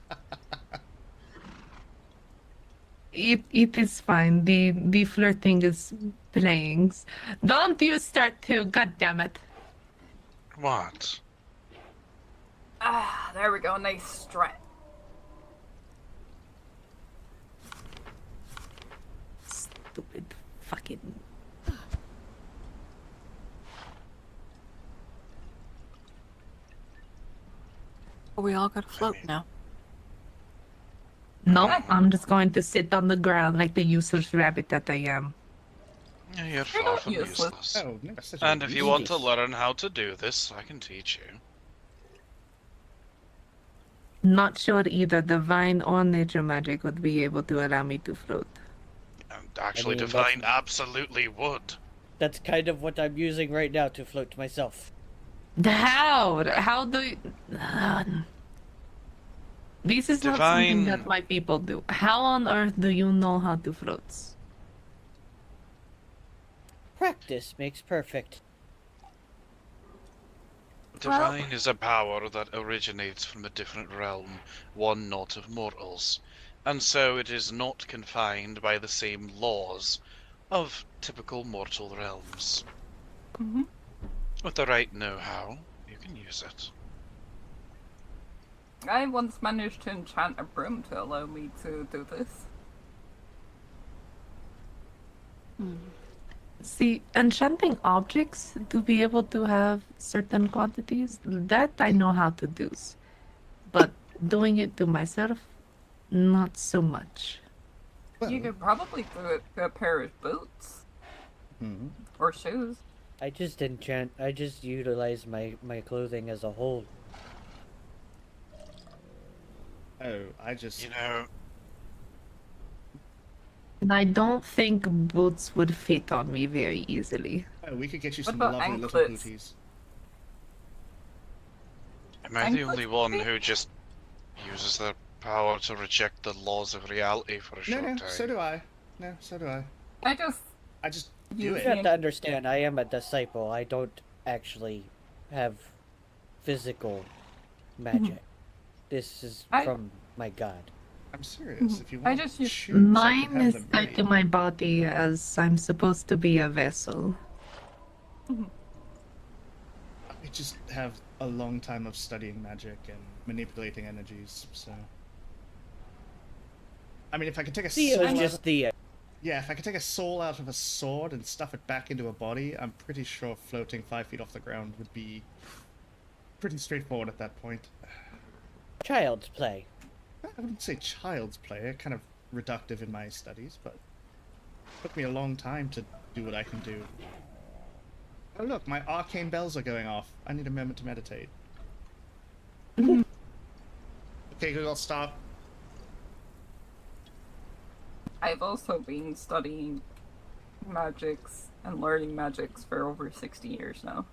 It is fine. The flirting is playing. Don't you start to, god damn it. What? Ah, there we go, nice stretch. Stupid fucking. We all gotta float now. No, I'm just going to sit on the ground like the useless rabbit that I am. You're You're far not from useless. useless. Oh, no, such a And if you want to Easy. learn how to do this, I can teach you. Not sure either divine or nature magic would be able to allow me to float. And actually, mean, Divine absolutely would. That's kind of what I'm using right now to float myself. How? How do you... This is not something Divine- that my people do. How on earth do you know how to float? Practice makes perfect. Divine is a power that originates from a different realm, one not of mortals, and so it is not confined by the same laws of typical mortal realms. Mhm. With the right know-how, you can use it. I once managed to enchant a broom to allow me to do this. See, enchanting objects to be able to have certain quantities, that I know how to do. But doing it to myself, not so much. Well, You could probably do it to a pair of boots mhm. or shoes. I just enchant. I just utilize my clothing as a whole. Oh, I just. You know, And I don't think boots would fit on me very easily. Oh, we could get you What some about lovely little anklets? booties. am I the Anklets, only one maybe? who just uses their power to reject the laws of reality for a No, short no, time? so do I. No, so do I. I just I just do use it. You the have to understand. I am a disciple. I don't actually have physical magic. This is I- from my god. I'm serious. If you I want just use- shoes, I Mine can have is them tied made. to my body as I'm supposed to be a vessel. I just have a long time of studying magic and manipulating energies, so. I mean, if I could take a Theo's soul just out Theo. yeah, if I could take a soul out of a sword and stuff it back into a body, I'm pretty sure floating 5 feet off the ground would be pretty straightforward at that point. Child's play. I wouldn't say child's play, kind of reductive in my studies, but it took me a long time to do what I can do. Oh look, my arcane bells are going off. I need a moment to meditate. Okay, Google, stop. I've also been studying magics and learning magics for over 60 years now.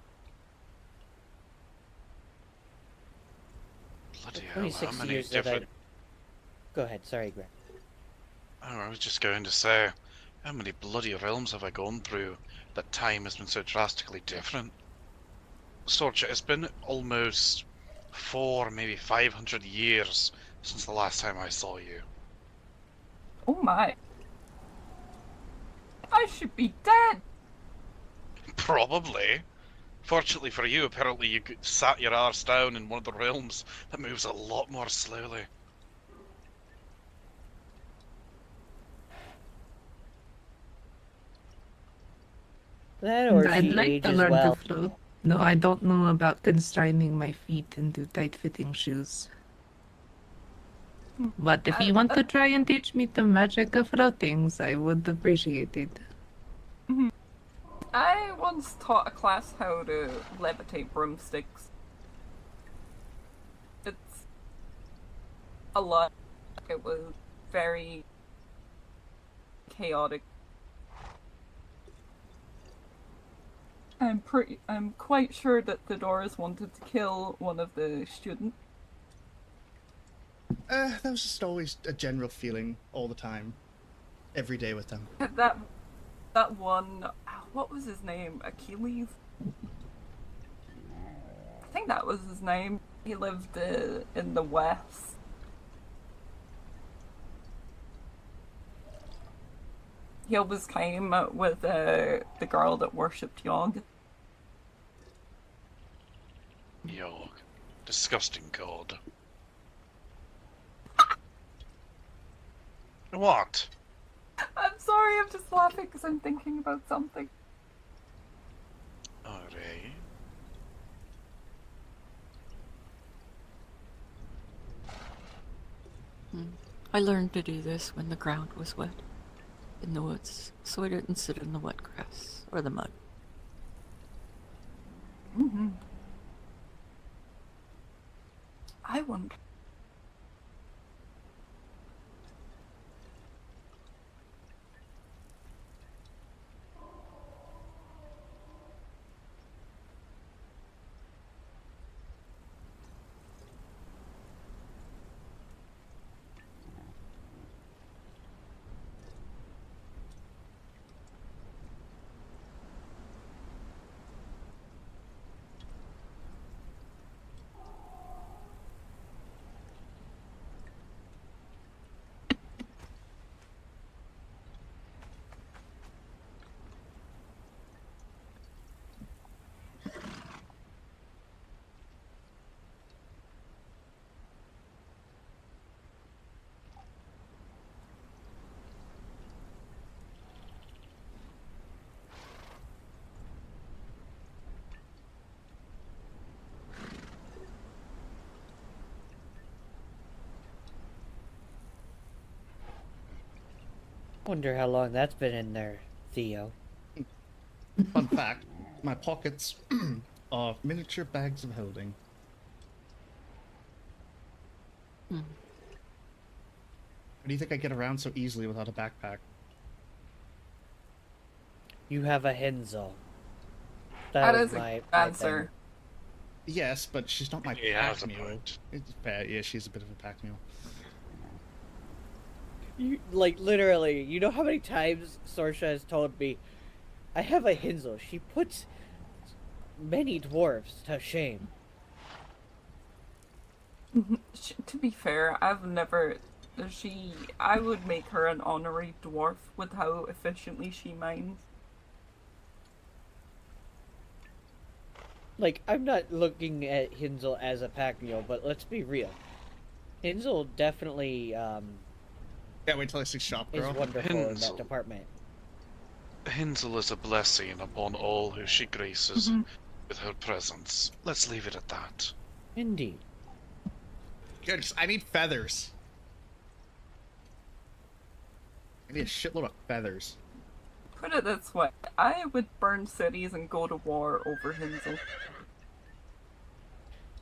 Bloody hell, how 26 many years that I. different... Go ahead. Sorry, Greg. Oh, I was just going to say, how many bloody realms have I gone through that time has been so drastically different? Sorcha, it's been almost 4, maybe 500 years since the last time I saw you. Oh my. I should be dead! Probably. Fortunately for you, apparently you sat your arse down in one of the realms that moves a lot more slowly. That or I'd she like to ages learn well. to float. No, I don't know about constraining my feet into tight-fitting shoes. But if you want to try and teach me the magic of floatings, I would appreciate it. I once taught a class how to levitate broomsticks. It's a lot. It was very chaotic. I'm quite sure that the Doors wanted to kill one of the students. That was just always a general feeling all the time. Every day with them. That one, what was his name? Achilles? I think that was his name. He lived in the West. He always came with the girl that worshipped Yog. Yog. Disgusting god. What? I'm sorry, I'm just laughing because I'm thinking about something. Alright. I learned to do this when the ground was wet in the woods, so I didn't sit in the wet grass or the mud. I wonder. Wonder how long that's been in there, Theo. Fun fact, my pockets are miniature bags of holding. Hmm. How do you think I get around so easily without a backpack? You have a Henzel. That was is a my good thing. answer. Yes, but she's not my He has a pack mule. point. It's bad. Yeah, she's a bit of a pack mule. You, like, literally, you know how many times Sorsha has told me, I have a Henzel. She puts many dwarves to shame. To be fair, I've never. I would make her an honorary dwarf with how efficiently she mines. Like, I'm not looking at Henzel as a pack mule, but let's be real. Henzel definitely Yeah, wait till I see shop is girl. wonderful in that Henzel. department. Hinsel is a blessing upon all who she graces with her presence. Let's leave it at that. Indeed. Good. I need feathers. I need a shitload of feathers. Put it this way, I would burn cities and go to war over Hinsel.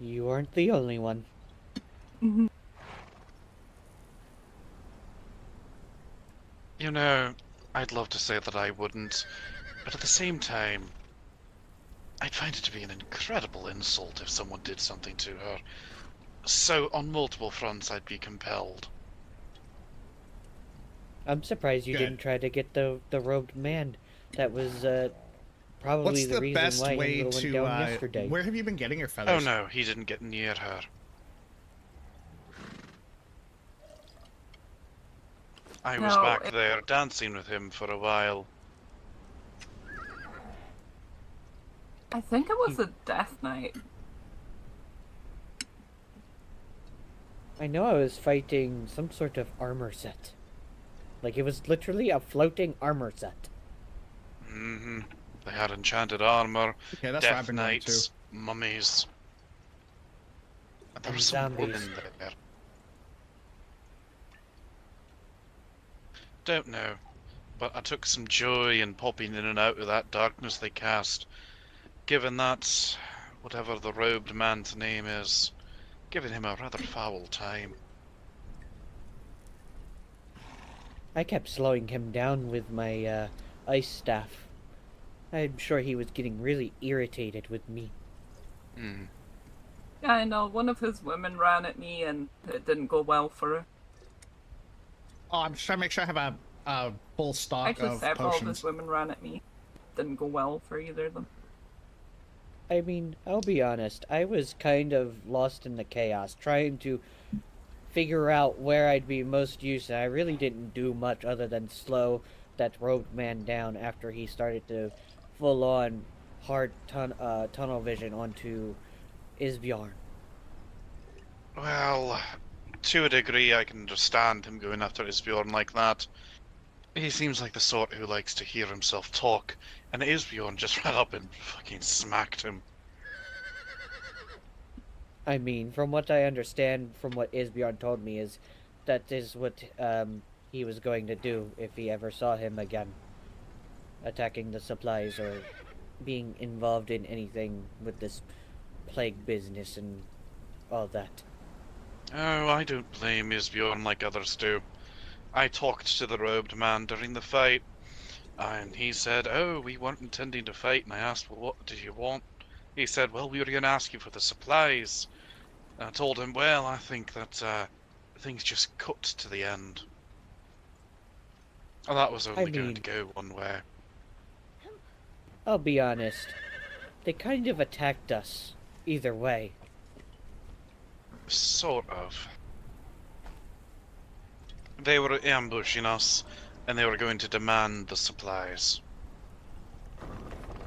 You aren't the only one. You know, I'd love to say that I wouldn't, but at the same time, I'd find it to be an incredible insult if someone did something to her. So, on multiple fronts, I'd be compelled. I'm surprised you Good. didn't try to get the robed man. That was probably What's the the reason best why way Henzel went to, down yesterday. where have you been getting your Oh feathers? no, he didn't get near her. I was No, back there dancing with him for a while. I think it was a death knight. I know I was fighting some sort of armor set. Like, it was literally a floating armor set. Mm-hmm. They had enchanted armor, Okay, that's where I've death been going knights, mummies. And there And was some zombies. women there. Don't know, but I took some joy in popping in and out of that darkness they cast. Given that, whatever the robed man's name is, giving him a rather foul time. I kept slowing him down with my ice staff. I'm sure he was getting really irritated with me. Hmm. Yeah, I know, one of his women ran at me and it didn't go well for her. Oh, I'm just trying to make sure I have a full stock Actually, of several of his potions. women ran at me. Didn't go well for either of them. I mean, I'll be honest, I was kind of lost in the chaos, trying to figure out where I'd be most used, and I really didn't do much other than slow that robed man down after he started to full-on hard tunnel vision onto Isbjorn. Well, to a degree I can understand him going after Isbjorn like that. He seems like the sort who likes to hear himself talk, and Isbjorn just ran up and fucking smacked him. I mean, from what I understand, from what Isbjorn told me, is that is what he was going to do if he ever saw him again. Attacking the supplies or being involved in anything with this plague business and all that. Oh, I don't blame Isbjorn like others do. I talked to the robed man during the fight, and he said, oh, we weren't intending to fight, and I asked, well, what did you want? He said, well, we were going to ask you for the supplies. And I told him, well, I think that things just cut to the end. And that was only going mean- to go one way. I'll be honest, they kind of attacked us either way. Sort of. They were ambushing us, and they were going to demand the supplies.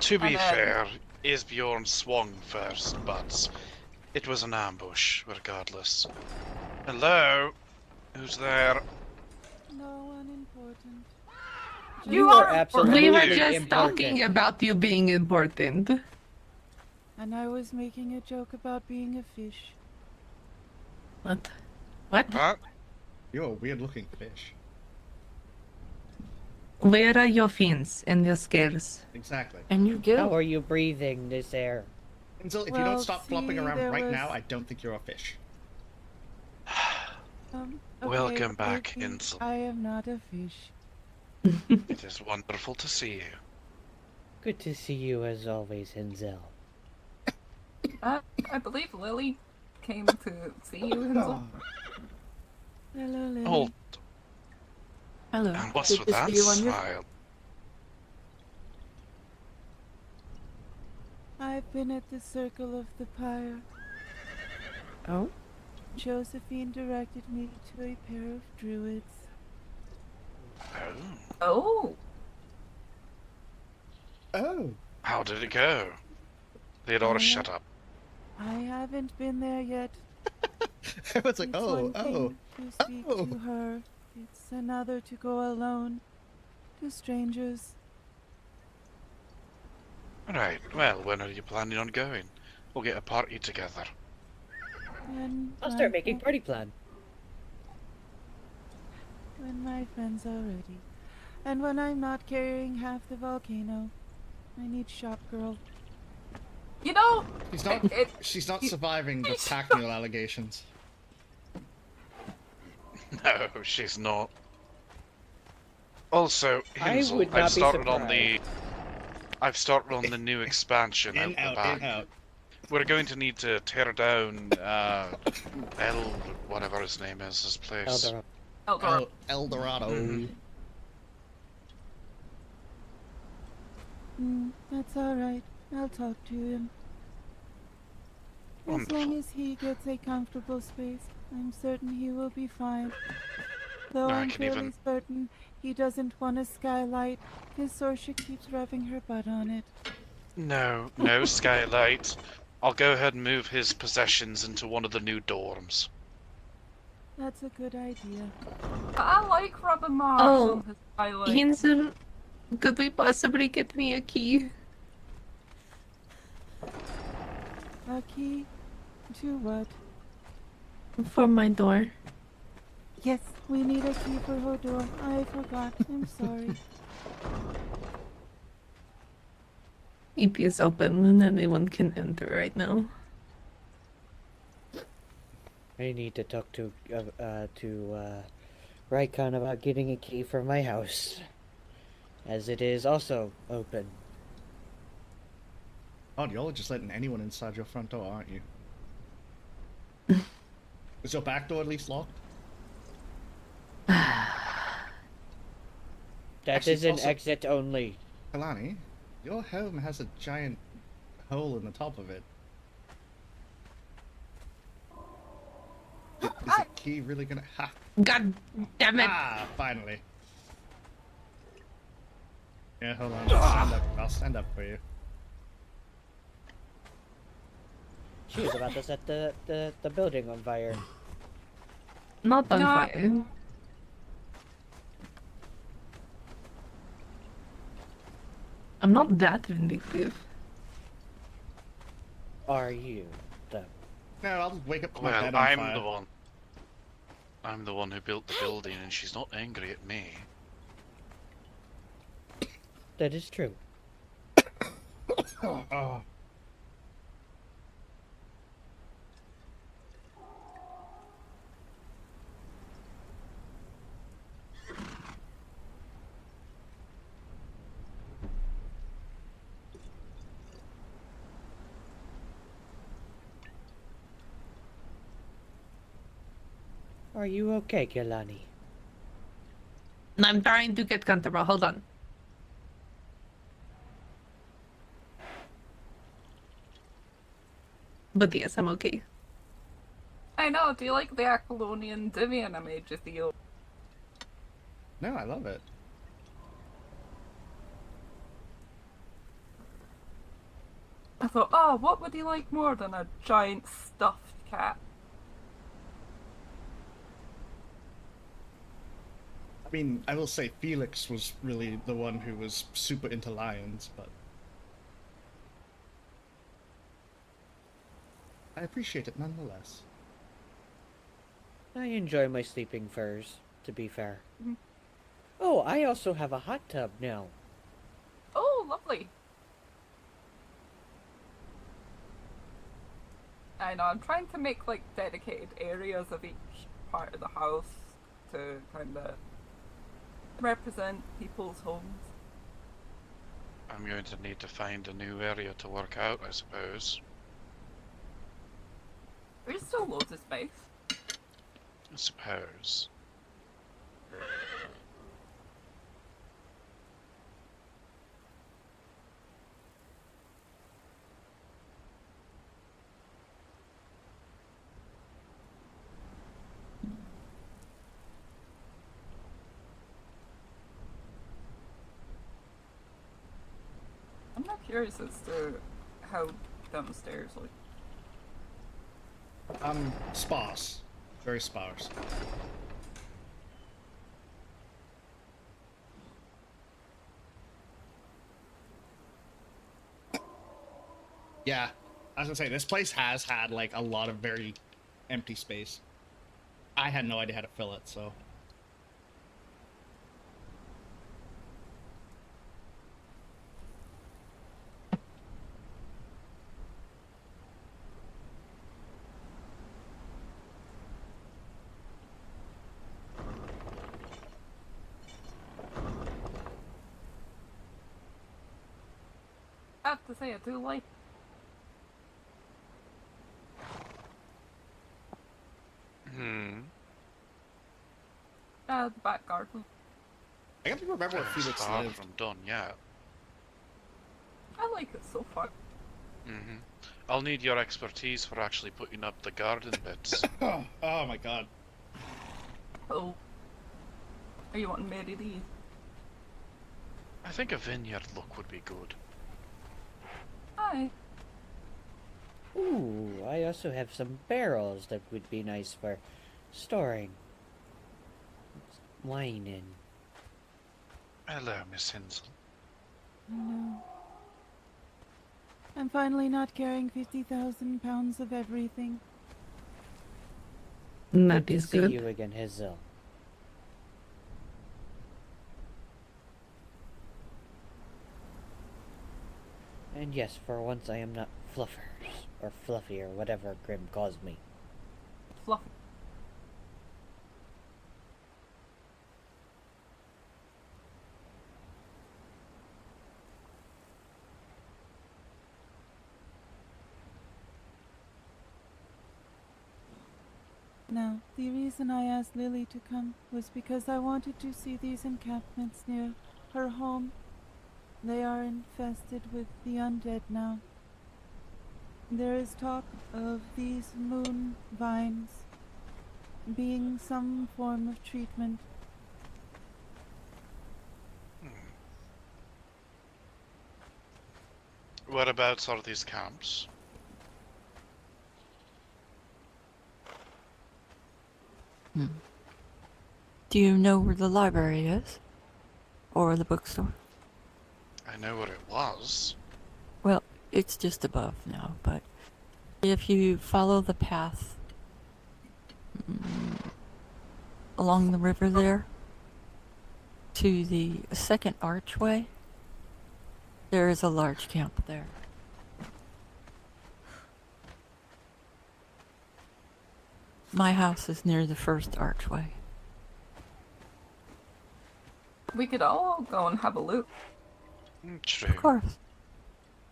To be And then- fair, Isbjorn swung first, but it was an ambush, regardless. Hello? Who's there? No one important. You are are absolutely We were Really just important. talking about you being important. And I was making a joke about being a fish. What? What? You're a weird looking fish. Where are your fins and your scales? Exactly. And you How give. are you breathing this air? Until if you Well, don't stop flopping see, around there right was- now, I don't think you're a fish. Okay, Welcome back, Loki, Insel. I am not a fish. It is wonderful to see you. Good to see you as always, Hinzel. I believe Lily came to see you, Hansel. Hello, Lily. Oh, Hello. and what's Good with to that see you on your- smile? I've been at the Circle of the Pyre. Oh? Josephine directed me to a pair of druids. Oh. Oh, Oh. How did it go? Theodora, shut up. I haven't been there yet. Everyone's like, It's oh, one oh, thing to speak oh. to her. It's another to go alone. To strangers. Right, well, when are you planning on going? We'll get a party together. When I'll my start making fri- party plan. When my friends are ready. And when I'm not carrying half the volcano. I need shop girl. you know, She's not. She's not surviving the pack mule allegations. No, she's not. Also, I Hinsel, would not I've be started on the. surprised. I've started on the new expansion In, out the out, back. in, out. We're going to need to tear down whatever his name is, his place. Eldorado. Eldor. El Dorado. Mhm. That's alright. I'll talk to him. As Wonderful. long as he gets a comfortable space, I'm certain he will be fine. Though I I'm can fairly even- certain he doesn't want a skylight, because Sorsha keeps rubbing her butt on it. No, no skylight. I'll go ahead and move his possessions into one of the new dorms. That's a good idea. I like rubbing marks Oh, on his highlight. Hansel, could we possibly get me a key? A key? To what? For my door. Yes, we need a key for her door. I forgot. I'm sorry. EP is open and anyone can enter right now. I need to talk to Raikon about getting a key for my house, as it is also open. God, y'all are just letting anyone inside your front door, aren't you? Is your back door at least locked? That Actually, is an also- exit only. Kalani, your home has a giant hole in the top of it. Is the key really gonna... Ha! God damn it! Ah, finally. Yeah, hold on. I'll stand up. I'll stand up for you. She was about to set the building on fire. Not on No. fire. I'm not that vindictive. Are you, though? No, I'll just wake up to my Well, bed on I'm fire. the one. I'm the one who built the building, and she's not angry at me. That is true. Oh. Are you okay, Kelani? I'm trying to get comfortable. Hold on. But yes, I'm okay. I know, do you like the Aquilonian Divian I made you, Theo? No, I love it. I thought, oh, what would he like more than a giant stuffed cat? I mean, I will say Felix was really the one who was super into lions, but... I appreciate it nonetheless. I enjoy my sleeping furs, to be fair. Oh, I also have a hot tub now. Oh, lovely. I know, I'm trying to make like dedicated areas of each part of the house to kind of represent people's homes. I'm going to need to find a new area to work out, I suppose. There's still loads of space. I suppose. I'm not curious as to how downstairs look. Sparse. Very sparse. Yeah, I was gonna say, this place has had, like, a lot of very empty space. I had no idea how to fill it, so... I have to say, I do like the back garden. I can't remember where It's Felix far lived. from done yet. I like it so far. I'll need your expertise for actually putting up the garden bits. Oh my god. Oh. Are you wanting Mary Lee? I think a vineyard look would be good. Hi. Ooh, I also have some barrels that would be nice for storing wine in. Hello, Miss Hinsel. I know. I'm finally not carrying 50,000 pounds of everything. That Good is to see good. you again, Hazel. And yes, for once I am not Fluffers, or Fluffy, or whatever Grim calls me. Fluff. Now, the reason I asked Lily to come was because I wanted to see these encampments near her home. They are infested with the undead now. There is talk of these moon vines being some form of treatment. Whereabouts are these camps? Do you know where the library is? Or the bookstore? I know where it was. Well, it's just above now, but if you follow the path along the river there to the second archway, there is a large camp there. My house is near the first archway. We could all go and have a look. True. Of course.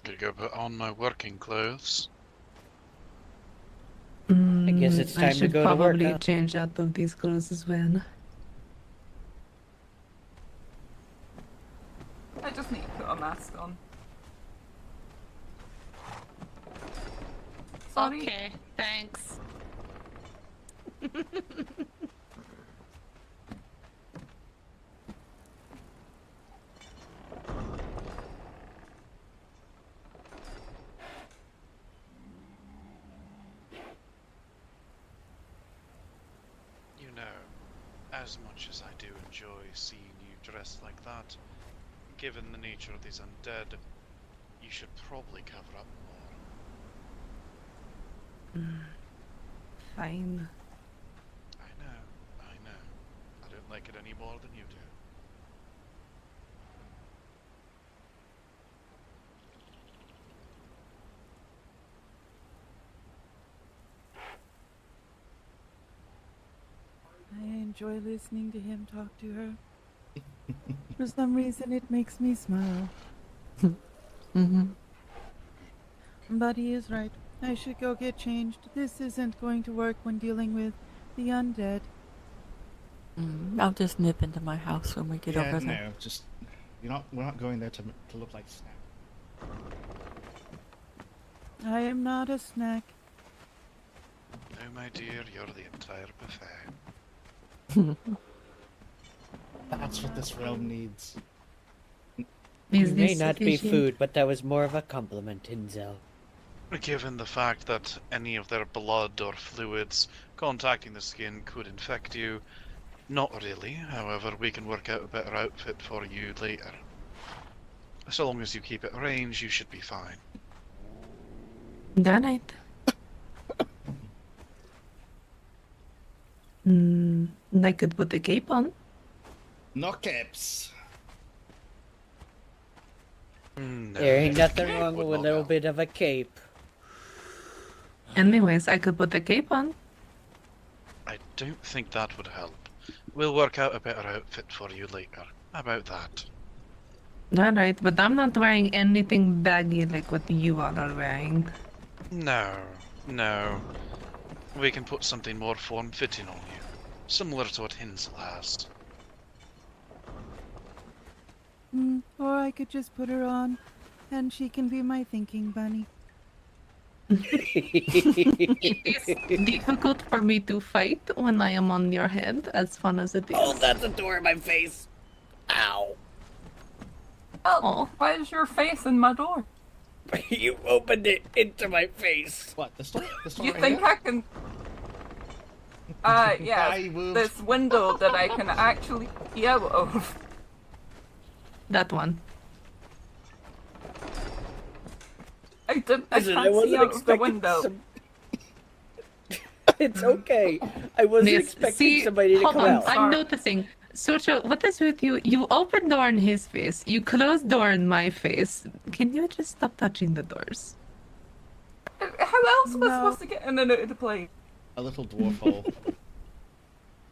Could go put on my working clothes. I guess it's I time to should go to work, probably huh? change out of these clothes as well. I just need to put a mask on. Sorry. Okay, thanks. You know, as much as I do enjoy seeing you dressed like that, given the nature of these undead, you should probably cover up more. Fine. I know. I don't like it any more than you do. enjoy listening to him talk to her. For some reason, it makes me smile. Mm-hmm. But he is right. I should go get changed. This isn't going to work when dealing with the undead. I'll just nip into my house when we get over there. No, just we're not going there to look like snack. I am not a snack. No, my dear, you're the entire buffet. That's what this realm needs. You may not be food, but that was more of a compliment, Inzel. Given the fact that any of their blood or fluids contacting the skin could infect you, not really. However, we can work out a better outfit for you later. So long as you keep it range, you should be fine. Alright. I could put the cape on. No capes. No, There ain't nothing cape wrong would with a not little help. bit of a cape. Anyways, I could put the cape on. I don't think that would help. We'll work out a better outfit for you later. How about that? Alright, but I'm not wearing anything baggy like what you all are wearing. No. We can put something more form-fitting on you. Similar to what Hinsel has. Or I could just put her on, and she can be my thinking bunny. It is difficult for me to fight when I am on your head, as fun as it is. Oh, that's a door in my face. Ow. Oh, why is your face in my door? You opened it into my face. What, the store? The store You right think here? I can... yeah, I moved. this window that I can actually see out of. That one. I Listen, can't see wasn't out of the expecting window. It's okay. I wasn't Yes, expecting see, somebody to hold come on, out. I'm noticing. Socho, what is with you? You open door in his face. You close door in my face. Can you just stop touching the doors? How else was I No. supposed to get in and out of the place? A little dwarf hole.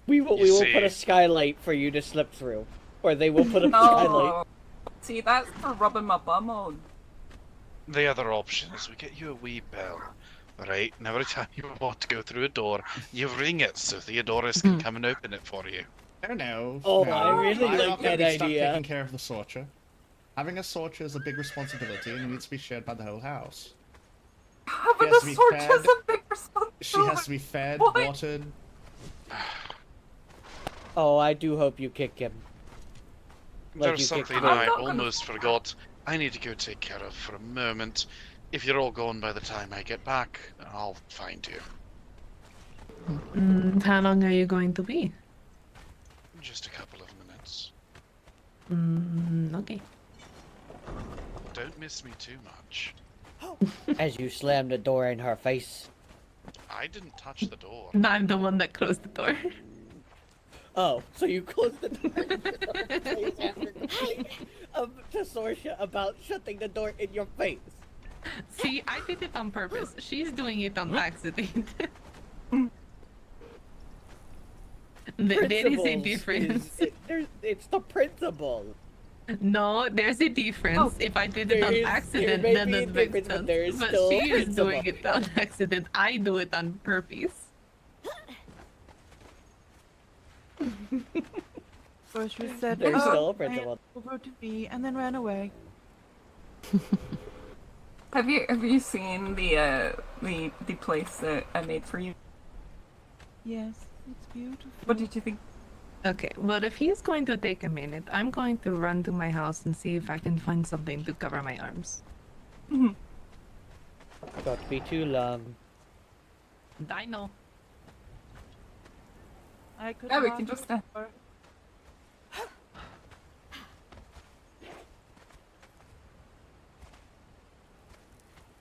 We will You put a see. skylight for you to slip through. Or they will put a skylight. No. See, that's for rubbing my bum on. The other option is we get you a wee bell. Right, and every time you want to go through a door, you ring it so Theodorus can come and open it for you. No. Oh, no. I really I'm like not gonna that be stuck idea. taking care of the sorcher. Having a sorcher is a big responsibility and it needs to be shared by the whole house. Having has to a be sword fed. is a big responsibility. She has to be fed, What? watered. Oh, I do hope you kick him. Like There's you kicked something me. I not gonna- almost forgot. I need to go take care of for a moment. If you're all gone by the time I get back, I'll find you. How long are you going to be? Just a couple of minutes. Okay. Don't miss me too much. As you slam the door in her face. I didn't touch the door. I'm the one that closed the door. Oh, so you closed the door in her face after complaining to Sorsha about shutting the door in your face. See, I did it on purpose. She's doing it on accident. There is a Principles difference. It's the principle. No, there's a difference. If I did it There on is- accident, there may then be a it makes difference, but sense. there is But still a she is doing principle. it on accident. I do it on purpose. Sorceress said, There's "Oh, still a ran principle. over to me, and then ran away. Have you seen the place that I made for you? Yes, it's beautiful. What did you think? Okay, well, if he's going to take a minute, I'm going to run to my house and see if I can find something to cover my arms. Got to be too long. I know. I could Yeah, we lock can just, the door.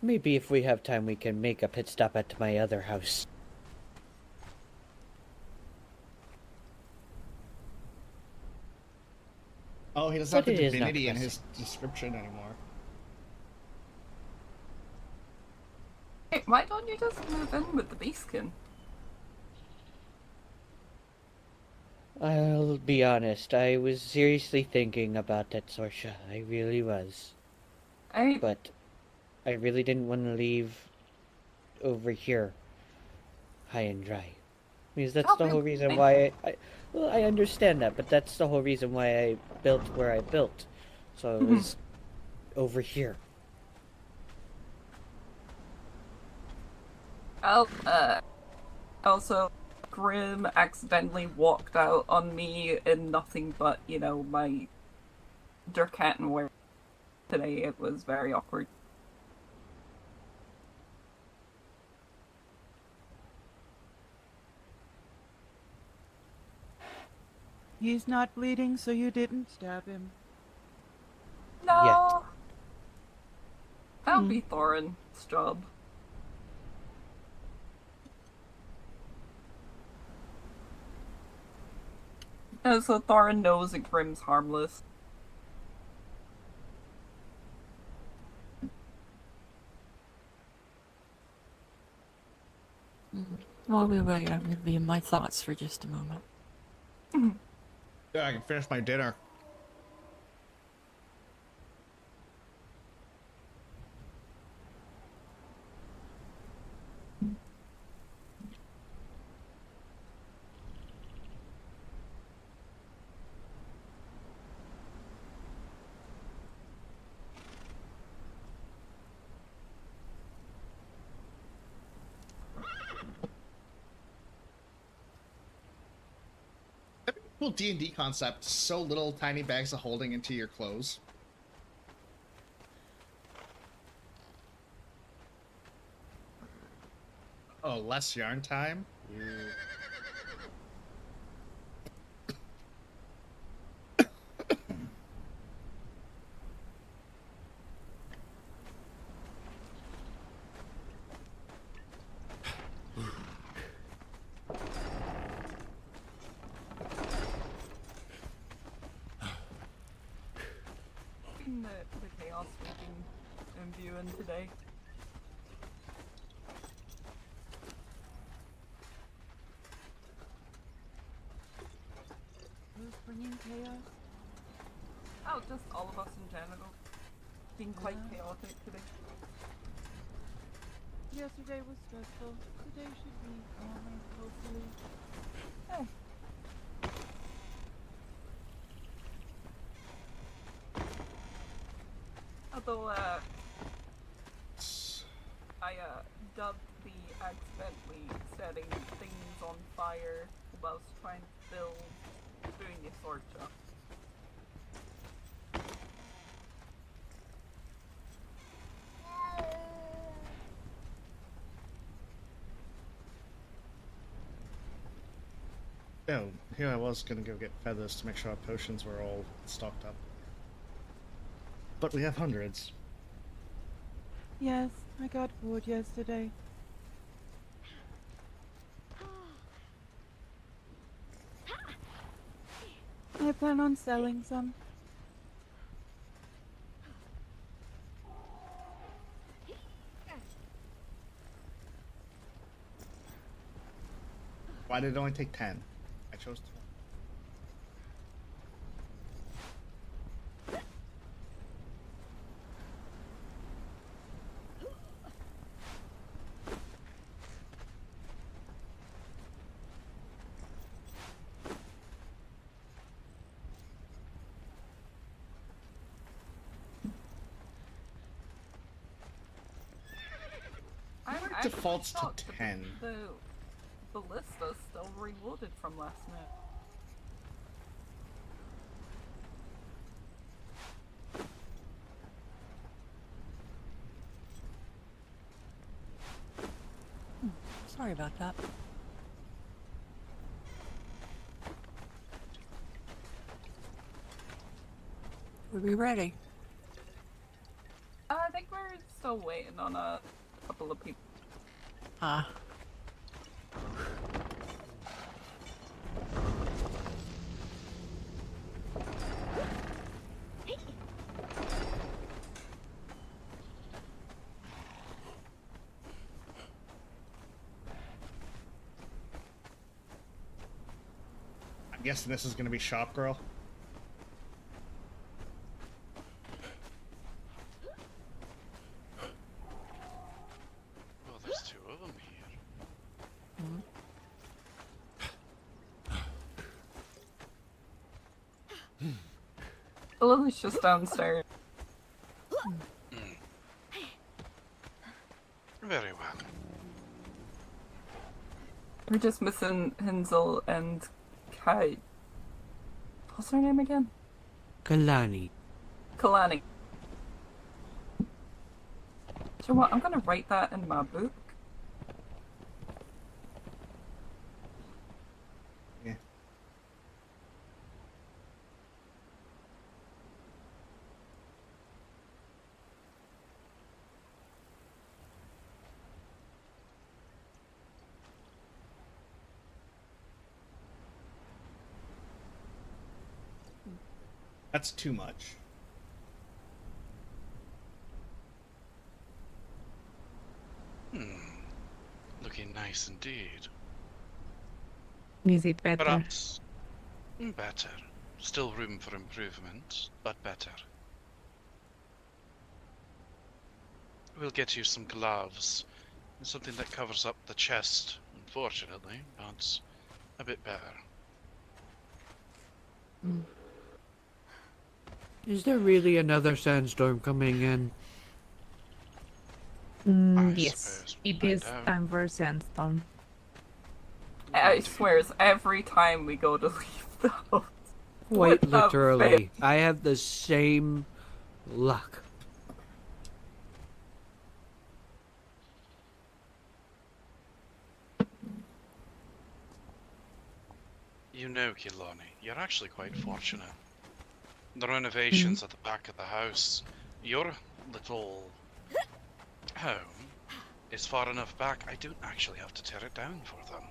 Maybe if we have time, we can make a pit stop at my other house. Oh, he doesn't have But the it is not divinity in pressing. his description anymore. Hey, why don't you just move in with the beastkin? I'll be honest, I was seriously thinking about that, Sorsha. I really was. I But I really didn't want to leave over here high and dry. Because that's I'll the be whole reason fine. why well, I understand that, but that's the whole reason why I built where I built. So it was over here. I'll also Grim accidentally walked out on me in nothing but, you know, my Durkatan wear today. It was very awkward. He's not bleeding, so you didn't stab him. No. That'll be Thorin's job. So Thorin knows that Grim's harmless. While we wait, I'm going to be in my thoughts for just a moment. Yeah, I can finish my dinner. Cool D&D concept. So little tiny bags of holding into your clothes. Oh, less yarn time? Ooh. The chaos we've been imbuing today. Who's bringing chaos? Oh, just all of us in general. Being quite chaotic today. Yesterday was stressful. Today should be calmer, hopefully. Hey. Although, I, dubbed the accidentally setting things on fire whilst trying to build doing the sword shop. Oh, here I was gonna go get feathers to make sure our potions were all stocked up. But we have hundreds. Yes, I got bored yesterday. I plan on selling some. Why did it only take 10? I chose 12. I defaults to thought 10. The ballista still reloaded from last night. Sorry about that. We'll be ready. I think we're still waiting on a couple of people. Ah. Guessing this is gonna be Shop Girl. Well, there's two of them here. Lily's just downstairs. Very well. We're just missing Hansel and Kai. What's her name again? Kalani. Kalani. So what? I'm gonna write that in my book. Yeah. That's too much. Looking nice indeed. Is it better? Perhaps better. Still room for improvement, but better. We'll get you some gloves. Something that covers up the chest, unfortunately, but a bit better. Is there really another sandstorm coming in? I Yes, suppose it we'll is find out. time for a sandstorm. I swear, it's every time we go to leave the house. Quite What the literally. I have the same luck. You know, Kilani, you're actually quite fortunate. The renovations at the back of the house, your little home is far enough back, I don't actually have to tear it down for them.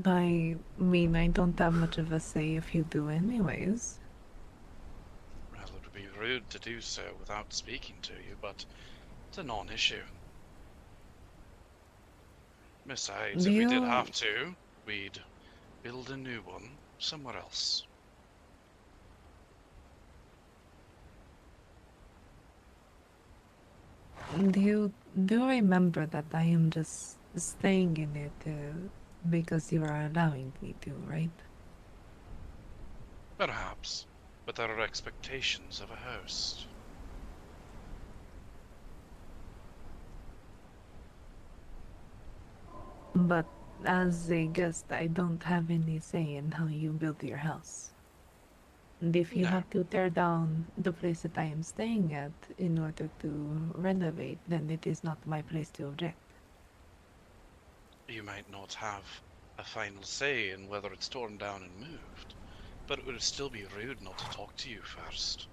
I mean, I don't have much of a say if you do anyways. Well, it would be rude to do so without speaking to you, but it's a non-issue. Besides, if we did have to, we'd build a new one somewhere else. Do you remember that I am just staying in it because you are allowing me to, right? Perhaps, but there are expectations of a host. But as a guest, I don't have any say in how you build your house. And if you No. have to tear down the place that I am staying at in order to renovate, then it is not my place to object. You might not have a final say in whether it's torn down and moved, but it would still be rude not to talk to you first.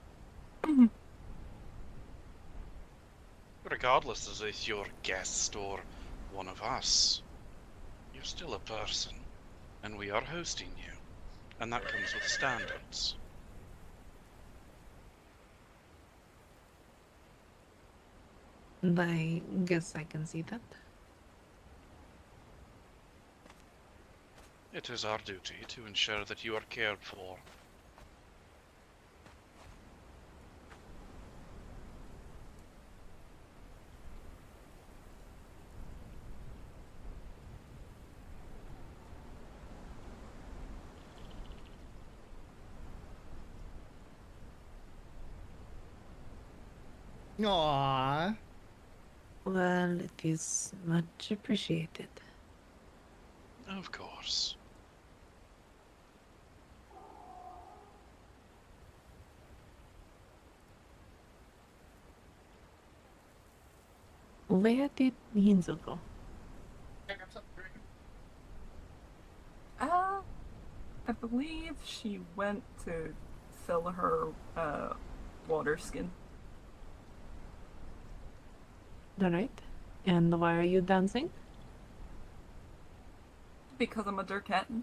Regardless as if you're a guest or one of us, you're still a person, and we are hosting you, and that comes with standards. And I guess I can see that. It is our duty to ensure that you are cared for. Aww. Well, it is much appreciated. Of course. Where did Hinzo go? I believe she went to fill her water skin. Alright. And why are you dancing? Because I'm a Durkatan.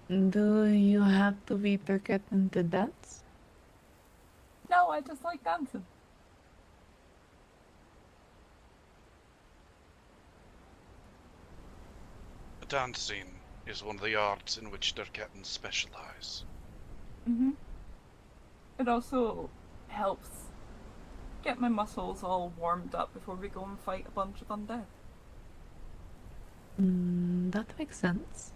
Do you have to be Turketan to dance? No, I just like dancing. dancing is one of the arts in which they're getting specialized. Mm-hmm. It also helps get my muscles all warmed up before we go and fight a bunch of undead. That makes sense.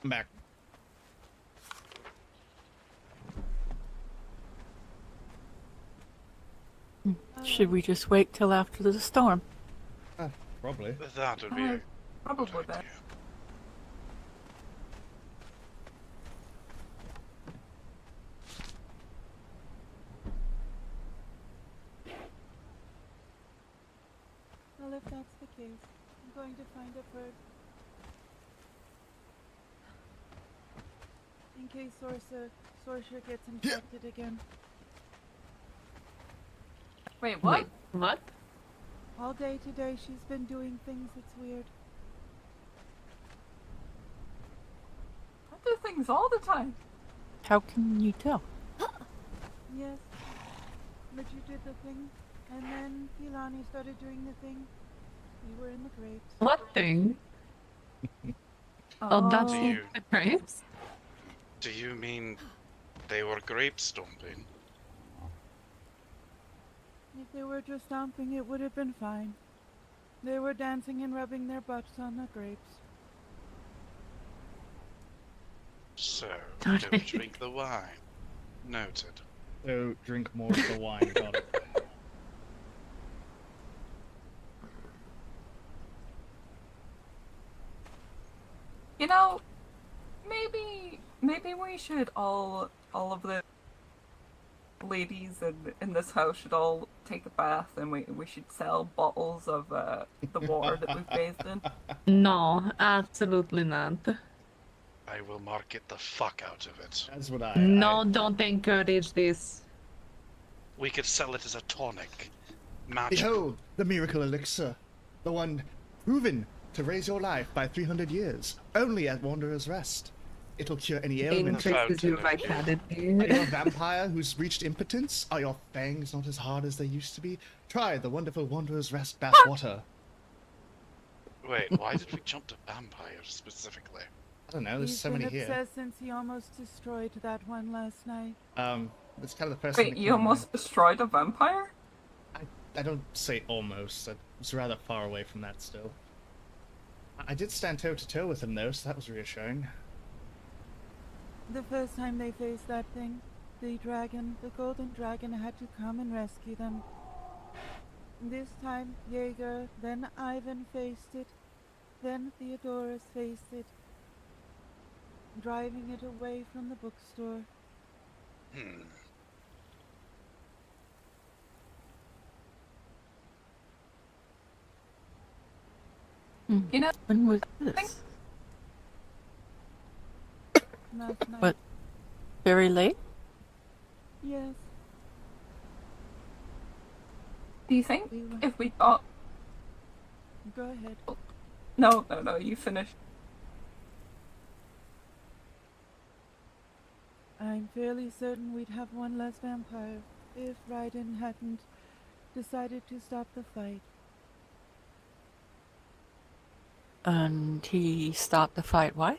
I'm back. Should we just wait till after the storm? Probably. That would be a Probably good best. idea. Well, if that's the case, I'm going to find a bird. In case Sorcerer gets infected again. Wait, what? Wait, what? All day today, she's been doing things that's weird. I do things all the time. How can you tell? Yes. But you did the thing, and then Pilani started doing the thing. We were in the grapes. What thing? Oh, that's You- the grapes? Do you mean they were grape stomping? If they were just stomping, it would have been fine. They were dancing and rubbing their butts on the grapes. So, don't drink the wine. Noted. So drink more of the wine. Got it. You know, maybe we should all of the ladies in this house should all take a bath, and we should sell bottles of the water that we've bathed in. No, absolutely not. I will market the fuck out of it. That's what I. No, don't encourage this. We could sell it as a tonic. Magic. Behold, the miracle elixir. The one proven to raise your life by 300 years. Only at Wanderer's Rest. It'll cure any ailment. Increases your Fountain of Are you vitality. a vampire who's reached impotence? Are your fangs not as hard as they used to be? Try the wonderful Wanderer's Rest bath water. Wait, why did we jump to vampires specifically? I don't know, there's He's so been many here. obsessed since he almost destroyed that one last night. It's kind of the first thing Wait, that you came to almost destroyed a vampire? mind. I don't say almost. I was rather far away from that still. I did stand toe to toe with him though, so that was reassuring. The first time they faced that thing, the golden dragon had to come and rescue them. This time, Jaeger, then Ivan faced it, then Theodorus faced it, driving it away from the bookstore. You know, When was this? Last night. What? Very late? Yes, do you think we were. if we got Go ahead. no, you finish. I'm fairly certain we'd have one less vampire if Raiden hadn't decided to stop the fight. And he stopped the fight. Why?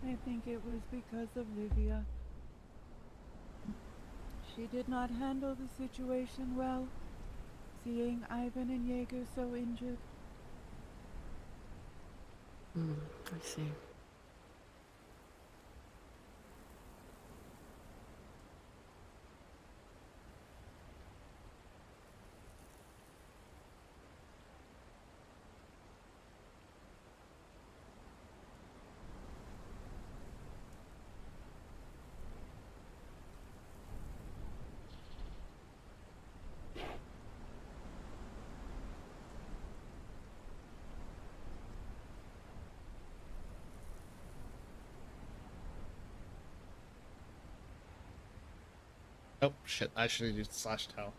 I think it was because of Livia. She did not handle the situation well, seeing Ivan and Jaeger so injured. I see. Oh shit! I should have used /tell.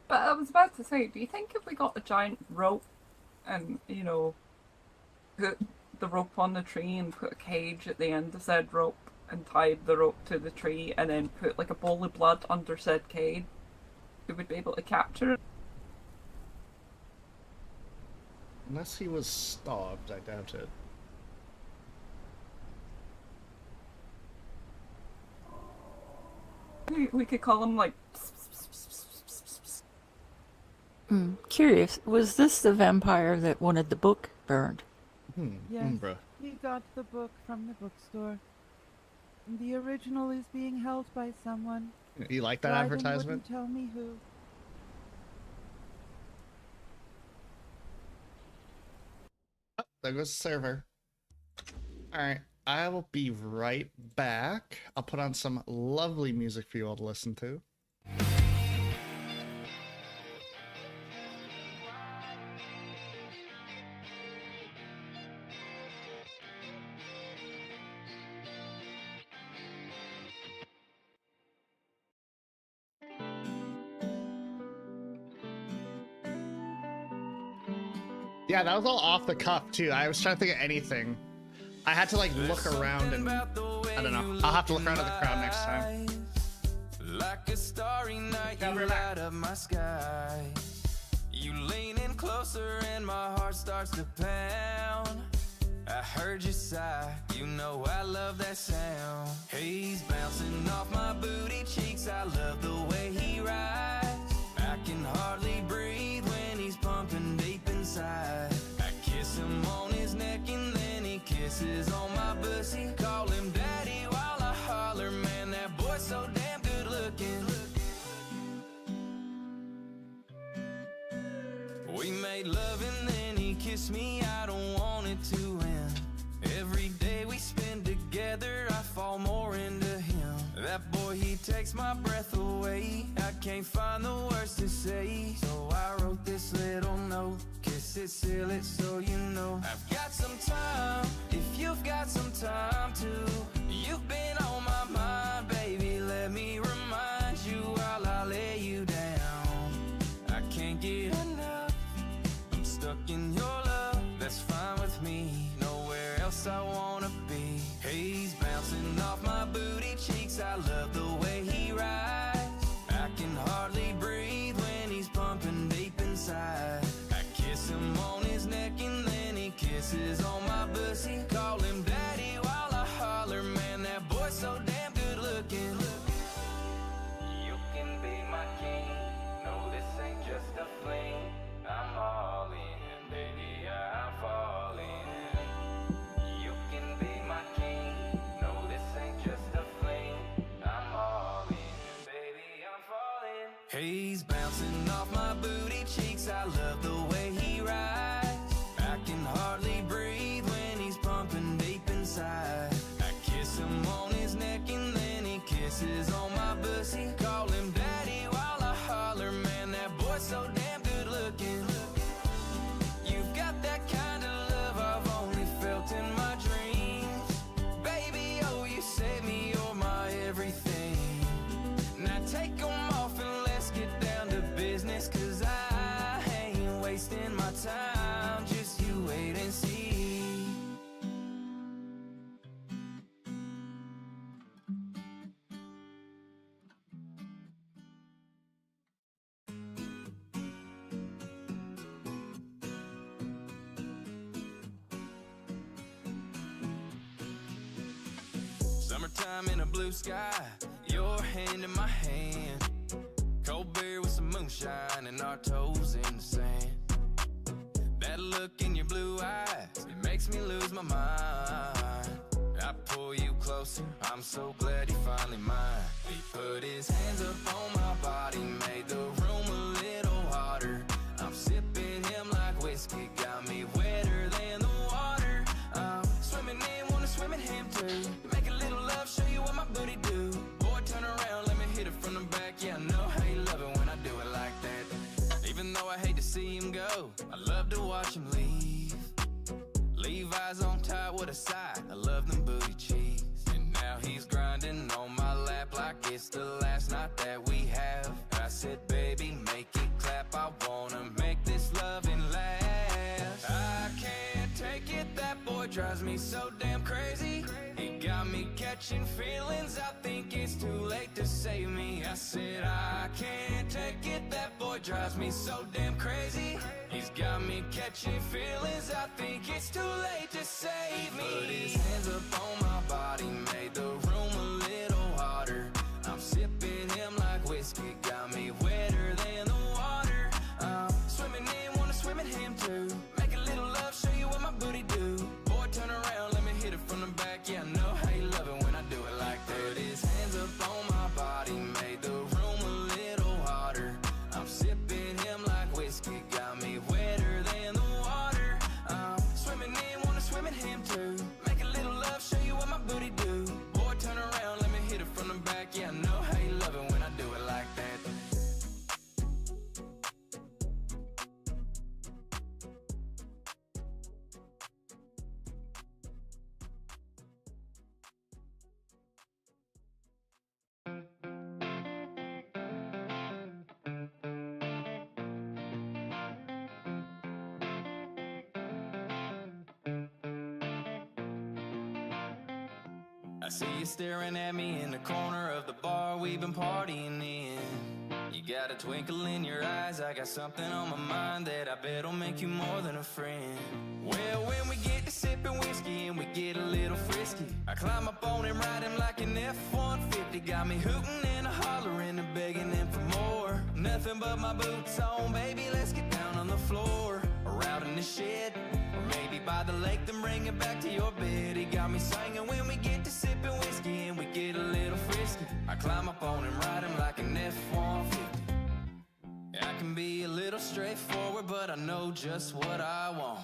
But I was about to say, do you think if we got a giant rope and, put the rope on the tree and put a cage at the end of said rope and tied the rope to the tree and then put like a bowl of blood under said cage, we would be able to capture it? Unless he was starved, I doubt it. We could call him like... Curious, was this the vampire that wanted the book burned? Yes, Umbra. he got the book from the bookstore. The original is being held by someone. You like that Dryden advertisement? wouldn't tell me who. Oh, there goes the server. Alright, I will be right back. I'll put on some lovely music for you all to listen to. Yeah, that was all off the cuff too. I was trying to think of anything. I had to like look around and I don't know. I'll have to look around at the crowd next time. Like a starry night, you light up my sky. You lean in closer and my heart starts to pound. I heard you sigh, you know I love that sound. Haze bouncing off my booty cheeks, I love the way he rides. I can hardly breathe when he's pumping deep inside. I kiss him on his neck and then he kisses on my pussy. Call him daddy while I holler, man, that boy's so damn good looking. We made love and then he kissed me, I don't want it to end. Every day we spend together, I fall more into him. That boy, he takes my breath away. I can't find the words to say, so I wrote this little note. Kiss it, seal it, so you know I've got some time, if you've got some time too. You've been on my mind, baby, let me remind you while I lay you down. I can't get enough, I'm stuck in your love. That's fine with me, nowhere else I wanna be. Haze bouncing off my booty cheeks, I love the way he rides. I can hardly breathe when he's pumping deep inside. I kiss him on his neck and then he kisses on my pussy. Call him daddy while I holler, man, that boy's so damn good looking. You can be my king, no, this ain't just a fling. I'm all in, baby, I'm falling. You can be my king, no, this ain't just a fling. I'm all in, baby, I'm falling. Haze bouncing off my booty cheeks, I love the way he rides. I can hardly breathe when he's pumping deep inside. I kiss him on his neck and then he kisses on my pussy. Call him daddy while I holler, man, that boy's so damn good looking. You've got that kind of love I've only felt in my dreams. Baby, oh, you save me, you're my everything. Now take 'em off and let's get down to business, 'cause I ain't wasting my time, just you wait and see. Summertime in a blue sky, your hand in my hand. Cold beer with some moonshine and our toes in the sand. That look in your blue eyes, it makes me lose my mind. I pull you closer, I'm so glad you're finally mine. He put his hands up on my body, made the room a little hotter. I'm sipping him like whiskey, got me wetter than the water. I'm swimming in, wanna swim in him too. Make a little love, show you what my booty do. Boy, turn around, let me hit it from the back. Yeah, I know how you love it when I do it like that. Even though I hate to see him go, I love to watch him leave. Levi's on top with a side, I love them booty cheeks. And now he's grinding on my lap like the last night that we have. I said, baby, make it clap. I wanna make this loving last. I can't take it, that boy drives me so damn crazy. He got me catching feelings, I think it's too late to save me. I said, I can't take it, that boy drives me so damn crazy. He's got me catching feelings, I think it's too late to save me. Put his hands up on my body, made the room a little hotter. I'm sipping him like whiskey, got me wetter than the water. I'm swimming in, wanna swim in him too. Make a little love, show you what my booty do. Boy, turn around, let me hit it from the back. Yeah, I know how you love it when I do it like that. Put his hands up on my body, made the room a little hotter. I'm sipping him like whiskey, got me wetter than the water. I'm swimming in, wanna swim in him too. Make a little love, show you what my booty do. Boy, turn around, let me hit it from the back. Yeah, I know how you love it when I do it like that. I see you staring at me in the corner of the bar we've been partying in. You got a twinkle in your eyes, I got something on my mind that I bet'll make you more than a friend. Well, when we get to sipping whiskey and we get a little frisky, I climb up on him, ride him like an F-150. Got me hooting and hollering and begging him for more. Nothing but my boots on, baby, let's get down on the floor. Or out in the shed, or maybe by the lake, then bring it back to your bed. He got me singing when we get to sipping whiskey and we get a little frisky. I climb up on him, ride him like an F-150. I can be a little straightforward, but I know just what I want.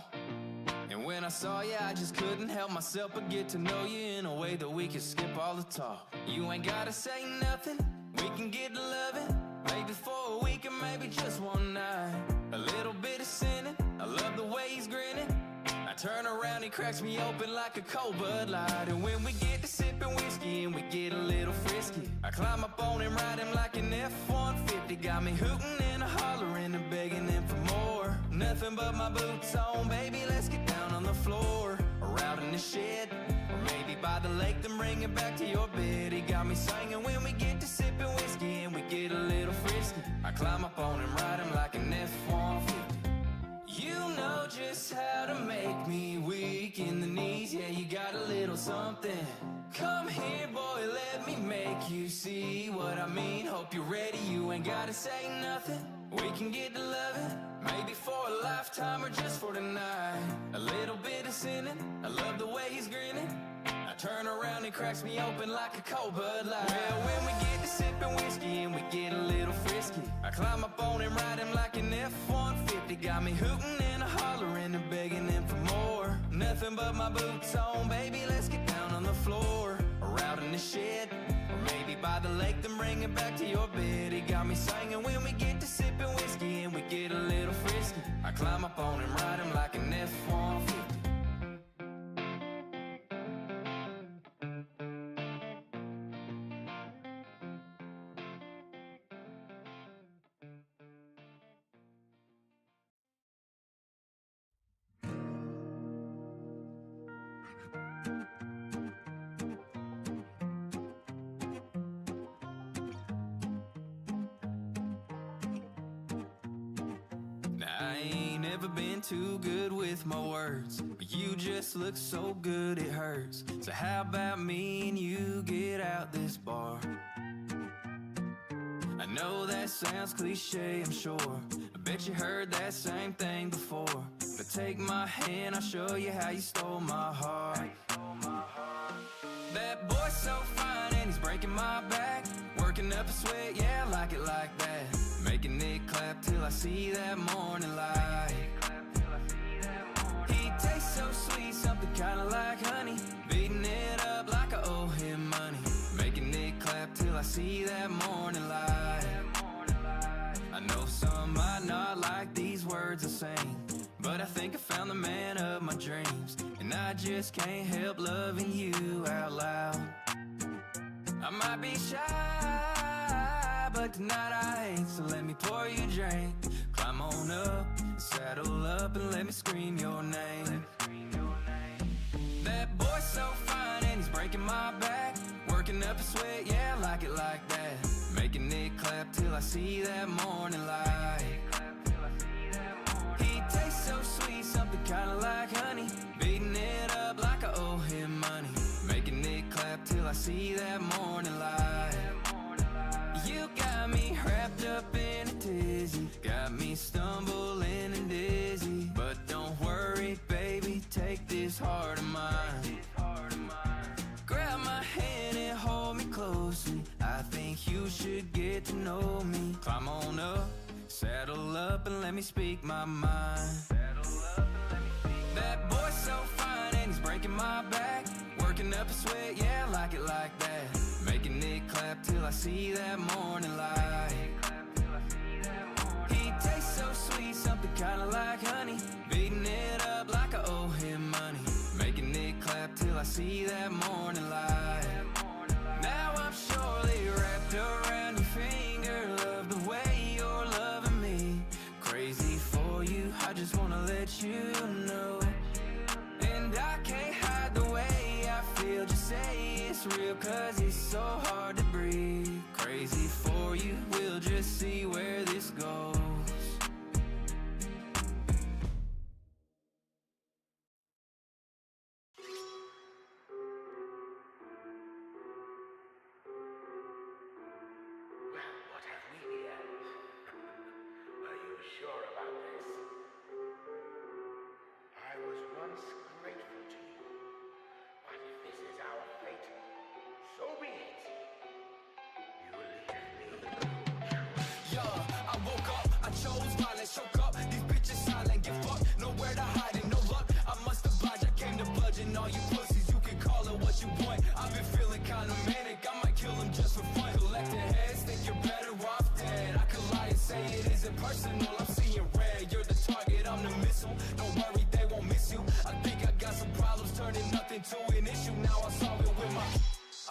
And when I saw you, I just couldn't help myself but get to know you in a way that we could skip all the talk. You ain't gotta say nothing, we can get to loving. Maybe for a week or maybe just one night. A little bit of sinning, I love the way he's grinning. I turn around, he cracks me open like a cold Bud Light. And when we get to sipping whiskey and we get a little frisky, I climb up on him, ride him like an F-150. Got me hooting and hollering and begging him for more. Nothing but my boots on, baby, let's get down on the floor. Or out in the shed, or maybe by the lake, then bring it back to your bed. He got me singing when we get to sipping whiskey and we get a little frisky. I climb up on him, ride him like an F-150. You know just how to make me weak in the knees. Yeah, you got a little something. Come here, boy, let me make you see what I mean. Hope you're ready, you ain't gotta say nothing. We can get to loving, maybe for a lifetime or just for tonight. A little bit of sinning, I love the way he's grinning. I turn around, he cracks me open like a cold Bud Light. Well, when we get to sipping whiskey and we get a little frisky, I climb up on him, ride him like an F-150. Got me hooting and hollering and begging him for more. Nothing but my boots on, baby, let's get down on the floor. Or out in the shed, or maybe by the lake, then bring it back to your bed. He got me singing when we get to sipping whiskey and we get a little frisky. I climb up on him, ride him like an F-150. I ain't never been too good with my words, but you just look so good it hurts. So how about me and you get out this bar? I know that sounds cliche, I'm sure. I bet you heard that same thing before. But take my hand, I'll show you how you stole my heart. That boy's so fine and he's breaking my back. Working up a sweat, yeah, I like it like that. Making it clap till I see that morning light. He tastes so sweet, something kinda like honey. Beating it up like I owe him money. Making it clap till I see that morning light. I know some might not like these words I sing, but I think I found the man of my dreams. And I just can't help loving you out loud. I might be shy, but tonight I ain't. So let me pour you a drink. Climb on up, saddle up, and let me scream your name. That boy's so fine and he's breaking my back. Working up a sweat, yeah, I like it like that. Making it clap till I see that morning light. He tastes so sweet, something kinda like honey. Beating it up like I owe him money. Making it clap till I see that morning light. You got me wrapped up in a tizzy, got me stumbling and dizzy. But don't worry, baby, take this heart of mine. Grab my hand and hold me closely. I think you should get to know me. Climb on up, saddle up, and let me speak my mind. That boy's so fine and he's breaking my back. Working up a sweat, yeah, I like it like that. Making it clap till I see that morning light. He tastes so sweet, something kinda like honey. Beating it up like I owe him money. Making it clap till I see that morning light. Now I'm surely wrapped around your finger. Love the way you're loving me. Crazy for you, I just wanna let you know. And I can't hide the way I feel, just say it's real, cause it's so hard to breathe. Crazy for you, we'll just see where this goes. Well, what have we here? Are you sure about this? I was once grateful to you, but if this is our fate, so be it. You leave me. Yeah, I woke up, I chose violence, choke up. These bitches silent, get fucked, nowhere to hide and no luck. I must oblige, I came to bludgeon all you pussies. You can call it what you want. I've been feeling kinda manic, I might kill him just for fun. Collecting heads, think you're better off dead. I could lie and say it isn't personal, I'm seeing red. You're the target, I'm the missile. Don't worry, they won't miss you. I think I got some problems, turning nothing to an issue. Now I solve it with my...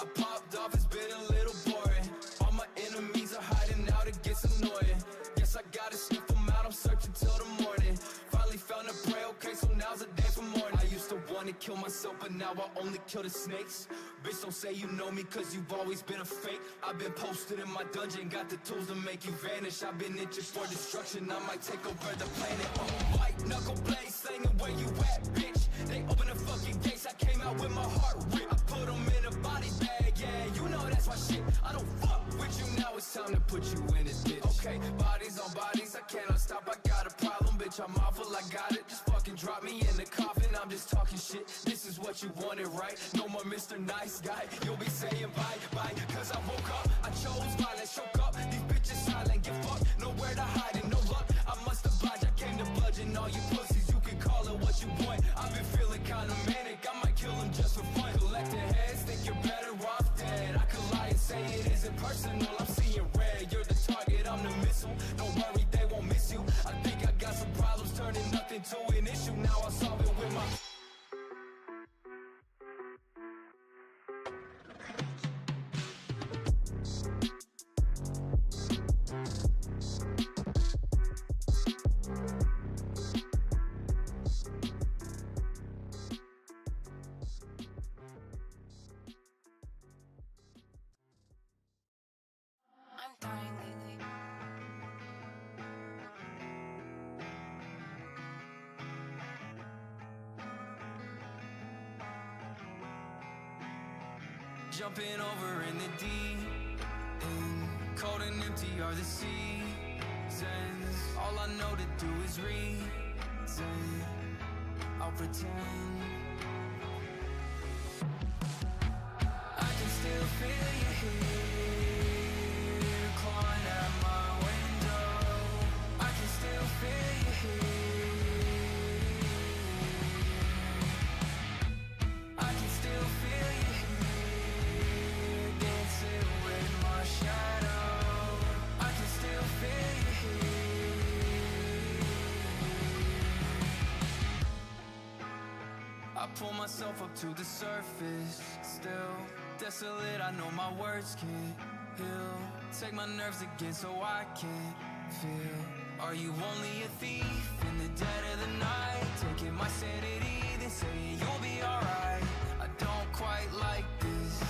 I popped off, it's been a little boring. All my enemies are hiding out, it gets annoying. Guess I gotta sniff them out, I'm searching till the morning. Finally found a prey, okay, so now's the day for morning. I used to wanna kill myself, but now I only kill the snakes. Bitch, don't say you know me, cause you've always been a fake. I've been posted in my dungeon, got the tools to make you vanish. I've been itching for destruction, I might take over the planet. White knuckle blade, slinging where you at, bitch. They open the fucking gates, I came out with my heart ripped. I put them in a body bag, yeah, you know that's my shit. I don't fuck with you, now it's time to put you in this bitch. Okay, bodies on bodies, I cannot stop, I got a problem, bitch, I'm awful, I got it. Just fucking drop me in the coffin, I'm just talking shit. This is what you wanted, right? No more Mr. Nice Guy, you'll be saying bye, bye. Cause I woke up, I chose violence, choke up. These bitches silent, get fucked, nowhere to hide and no luck. I must oblige, I came to bludgeon all you pussies. You can call it what you want. I've been feeling kinda manic, I might kill him just for fun. Collecting heads, think you're better off dead. I could lie and say it isn't personal, I'm seeing red. You're the target, I'm the missile. Don't worry, they won't miss you. I think I got some problems, turning nothing to an issue. Now I solve it with my... I'm dying lately. Jumping over in the deep end. Cold and empty are the seasons. All I know to do is reason. I'll pretend I can still feel you here, clawing at my window. I can still feel you here. I can still feel you here, dancing with my shadow. I can still feel you here. I pull myself up to the surface still. desolate, I know my words can't heal. Take my nerves again so I can't feel. Are you only a thief in the dead of the night? Taking my sanity, then saying you'll be alright. I don't quite like this.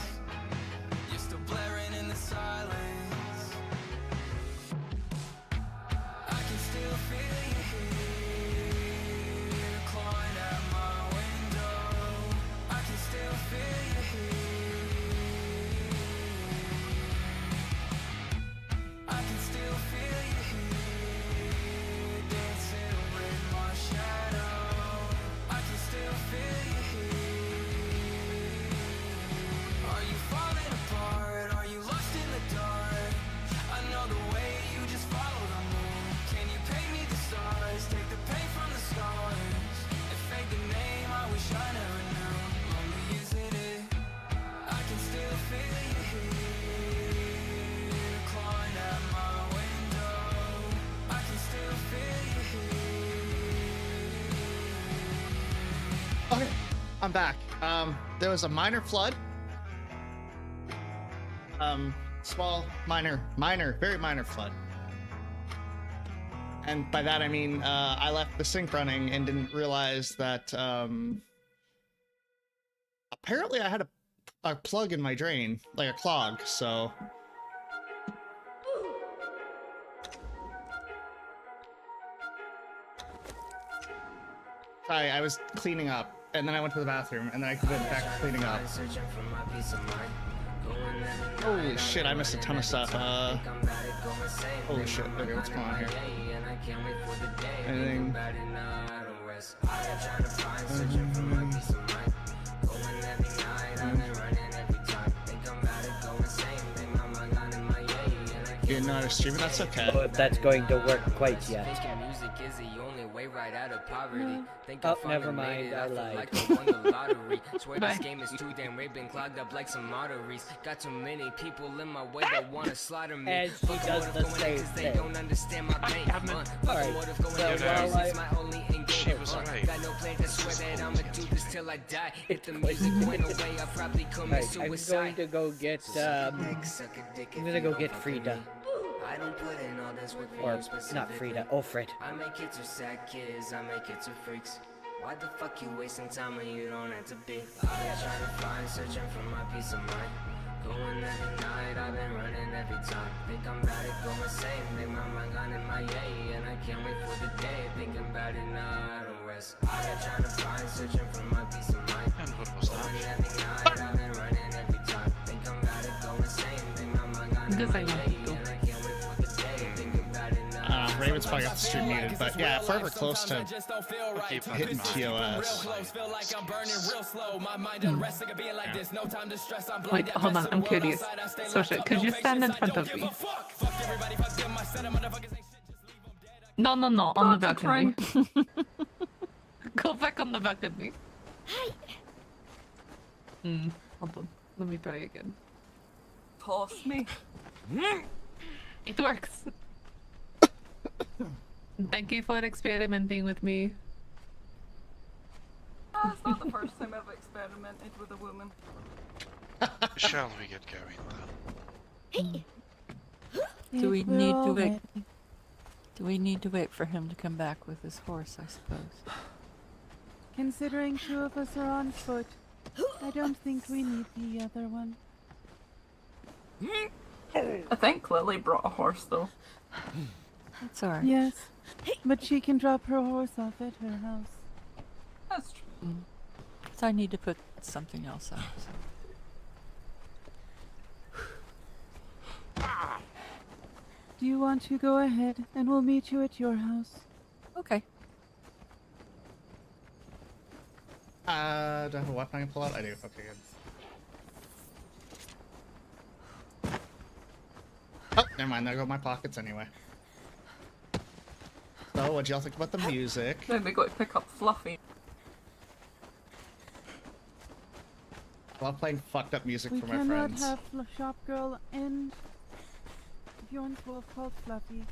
You're still blaring in the silence. I can still feel you here, clawing at my window. I can still feel you here. I can still feel you here, dancing with my shadow. I can still feel you here. Are you falling apart? Are you lost in the dark? I know the way, you just follow the moon. Can you paint me the stars? Take the pain from the scars and fake the name I wish I never knew. Lonely, isn't it? I can still feel you here, clawing at my window. I can still feel you here. Okay, I'm back. There was a minor flood. Small, very minor flood. And by that I mean, I left the sink running and didn't realize that, apparently I had a plug in my drain, like a clog, so... I was cleaning up, and then I went to the bathroom, and then I went back to cleaning up. Holy shit, I missed a ton of stuff. Holy shit, okay, what's going on here? Anything? You didn't know how to stream it? That's okay. Oh, if that's going to work quite yet. Right out of poverty. Think Oh, never mind, I lied. Like I won the lottery. Swear this game is too damn rigged, been clogged up like some arteries. Got too many people in my way that wanna slaughter me. And she does the same they thing. don't understand my pain. Alright, so It's my only engagement. Got no plan to swear that I'ma do this till I die. If the music went away, I'd probably commit Right, I'm suicide. going to go get, I'm gonna go get Frida. I don't put in all this work for Or, you specifically. not Frida, Alfred. I make it to sad kids, I make it to freaks. Why the fuck you wasting time when you don't have to be? I've been trying to find, searching for my peace of mind. Going every night, I've been running every time. Think I'm about to go insane, think my mind gone in my yay. And I can't wait for the day, thinking about it now, I don't rest. I've been trying to find, searching for my peace of mind. And what was Going that? every night, I've been running every time. Think I'm about to go insane, think my mind gone in my yay. And I can't wait for the day, thinking about it now. Raven's probably got the stream muted, but yeah, if we're ever close to hitting TOS. Wait, hold on, I'm curious. Sasha, could you stand in front of me? No, on the balcony. Go back on the balcony. Hold on. Let me try again. Toss me. It works. Thank you for experimenting with me. It's not the first time I've experimented with a woman. Shall we get going then? Do we If we're need to all wait? ready. Do we need to wait for him to come back with his horse, I suppose? Considering two of us are on foot, I don't think we need the other one. I think Lily brought a horse though. That's alright. Yes, but she can drop her horse off at her house. That's true. So I need to put something else out. So. Do you want to go ahead and we'll meet you at your house? Okay. Do I have a weapon I can pull out? I do. Okay, good. Oh, never mind. There go my pockets anyway. So, what'd y'all think about the music? Then we got to pick up Fluffy. I love playing fucked up music We for my cannot friends. have Shop Girl and Bjorn's wolf called Fluffy.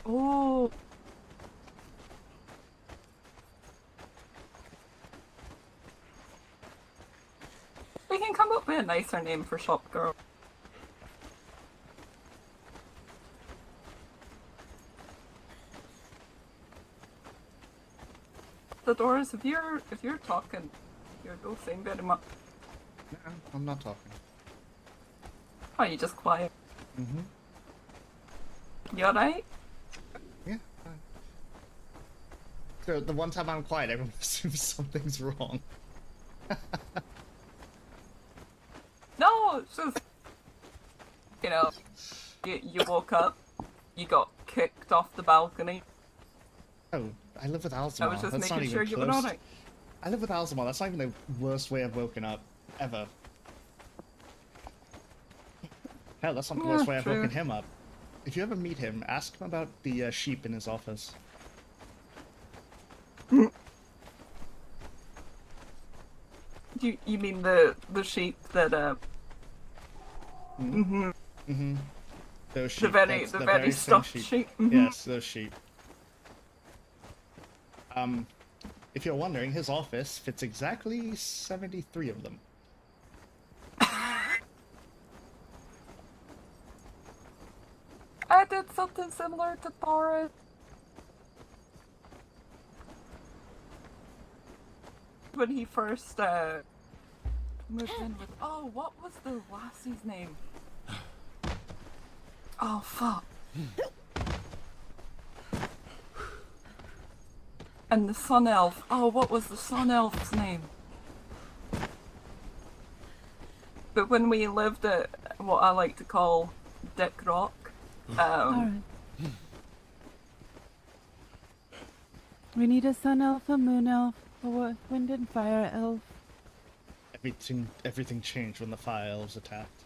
Oh, We can come up with a nicer name for shop girl. The doors, if you're talking, you're both saying very much. No, I'm not talking. Oh, you just quiet. Mm-hmm. You alright? Yeah, fine. So the one time I'm quiet, everyone assumes something's wrong. No, it's just, you know, you woke up, you got kicked off the balcony. Oh, I live with Alzamar. I was just That's not making even sure you were close. alright. I live with Alzamar. That's not even the worst way I've woken up, ever. Hell, that's not the worst way I've true. woken him up. If you ever meet him, ask him about the sheep in his office. You mean the sheep that Mm-hmm. Mm-hmm. Those sheep. the very same stuffed sheep. Yes, those sheep. If you're wondering, his office fits exactly 73 of them. I did something similar to Taurus. When he first moved in with, oh, what was the lassie's name? Oh, fuck. And the sun elf. Oh, what was the sun elf's name? But when we lived at what I like to call Dick Rock, Alright. We need a sun elf, a moon elf, a wind and fire elf. Everything changed when the fire elves attacked.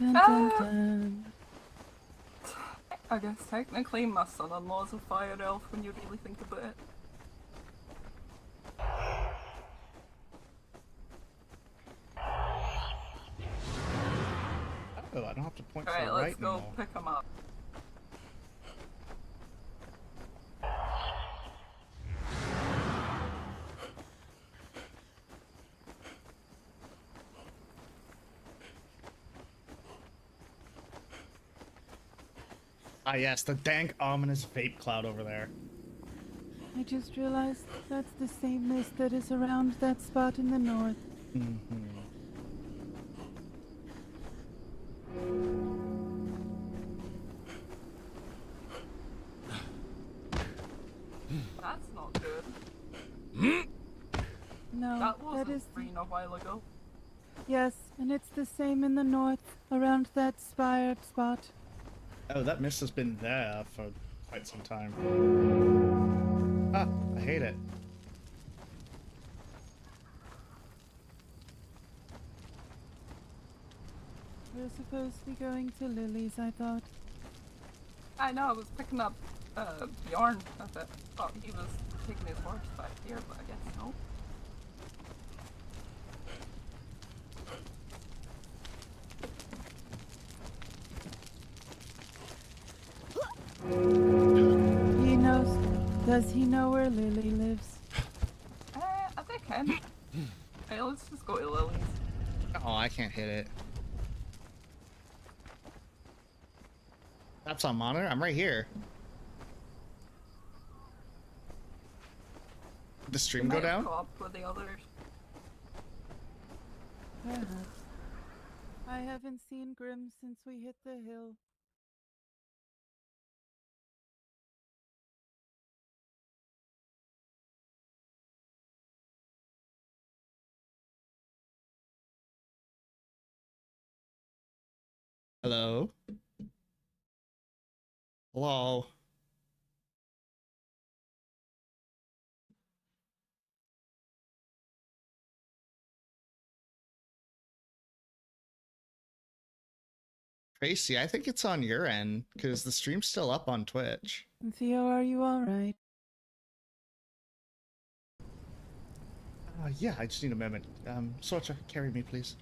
Dun, dun, dun. I guess technically my son-in-law's a fire elf when you really think about it. Oh, I don't have to point Alright, for let's right go anymore. pick him up. Ah yes, the dank, ominous vape cloud over there. I just realized that's the same mist that is around that spot in the north. Mm-hmm. That's not good. No, That that wasn't is green a while ago. yes, and it's the same in the north around that spire spot. Oh, that mist has been there for quite some time. Ah, I hate it. We're supposed to be going to Lily's, I thought. I know, I was picking up Bjorn. I thought he was taking his horse back here, but I guess no. He knows. Does he know where Lily lives? I think I can. Hey, let's just go to Lily's. Oh, I can't hit it. That's on monitor? I'm right here. Did the stream go Might have down? go up with the others. Perhaps. I haven't seen Grim since we hit the hill. Hello? Hello? Tracy, I think it's on your end, because the stream's still up on Twitch. Theo, are you alright? Yeah, I just need a moment. Sorcha, carry me, please.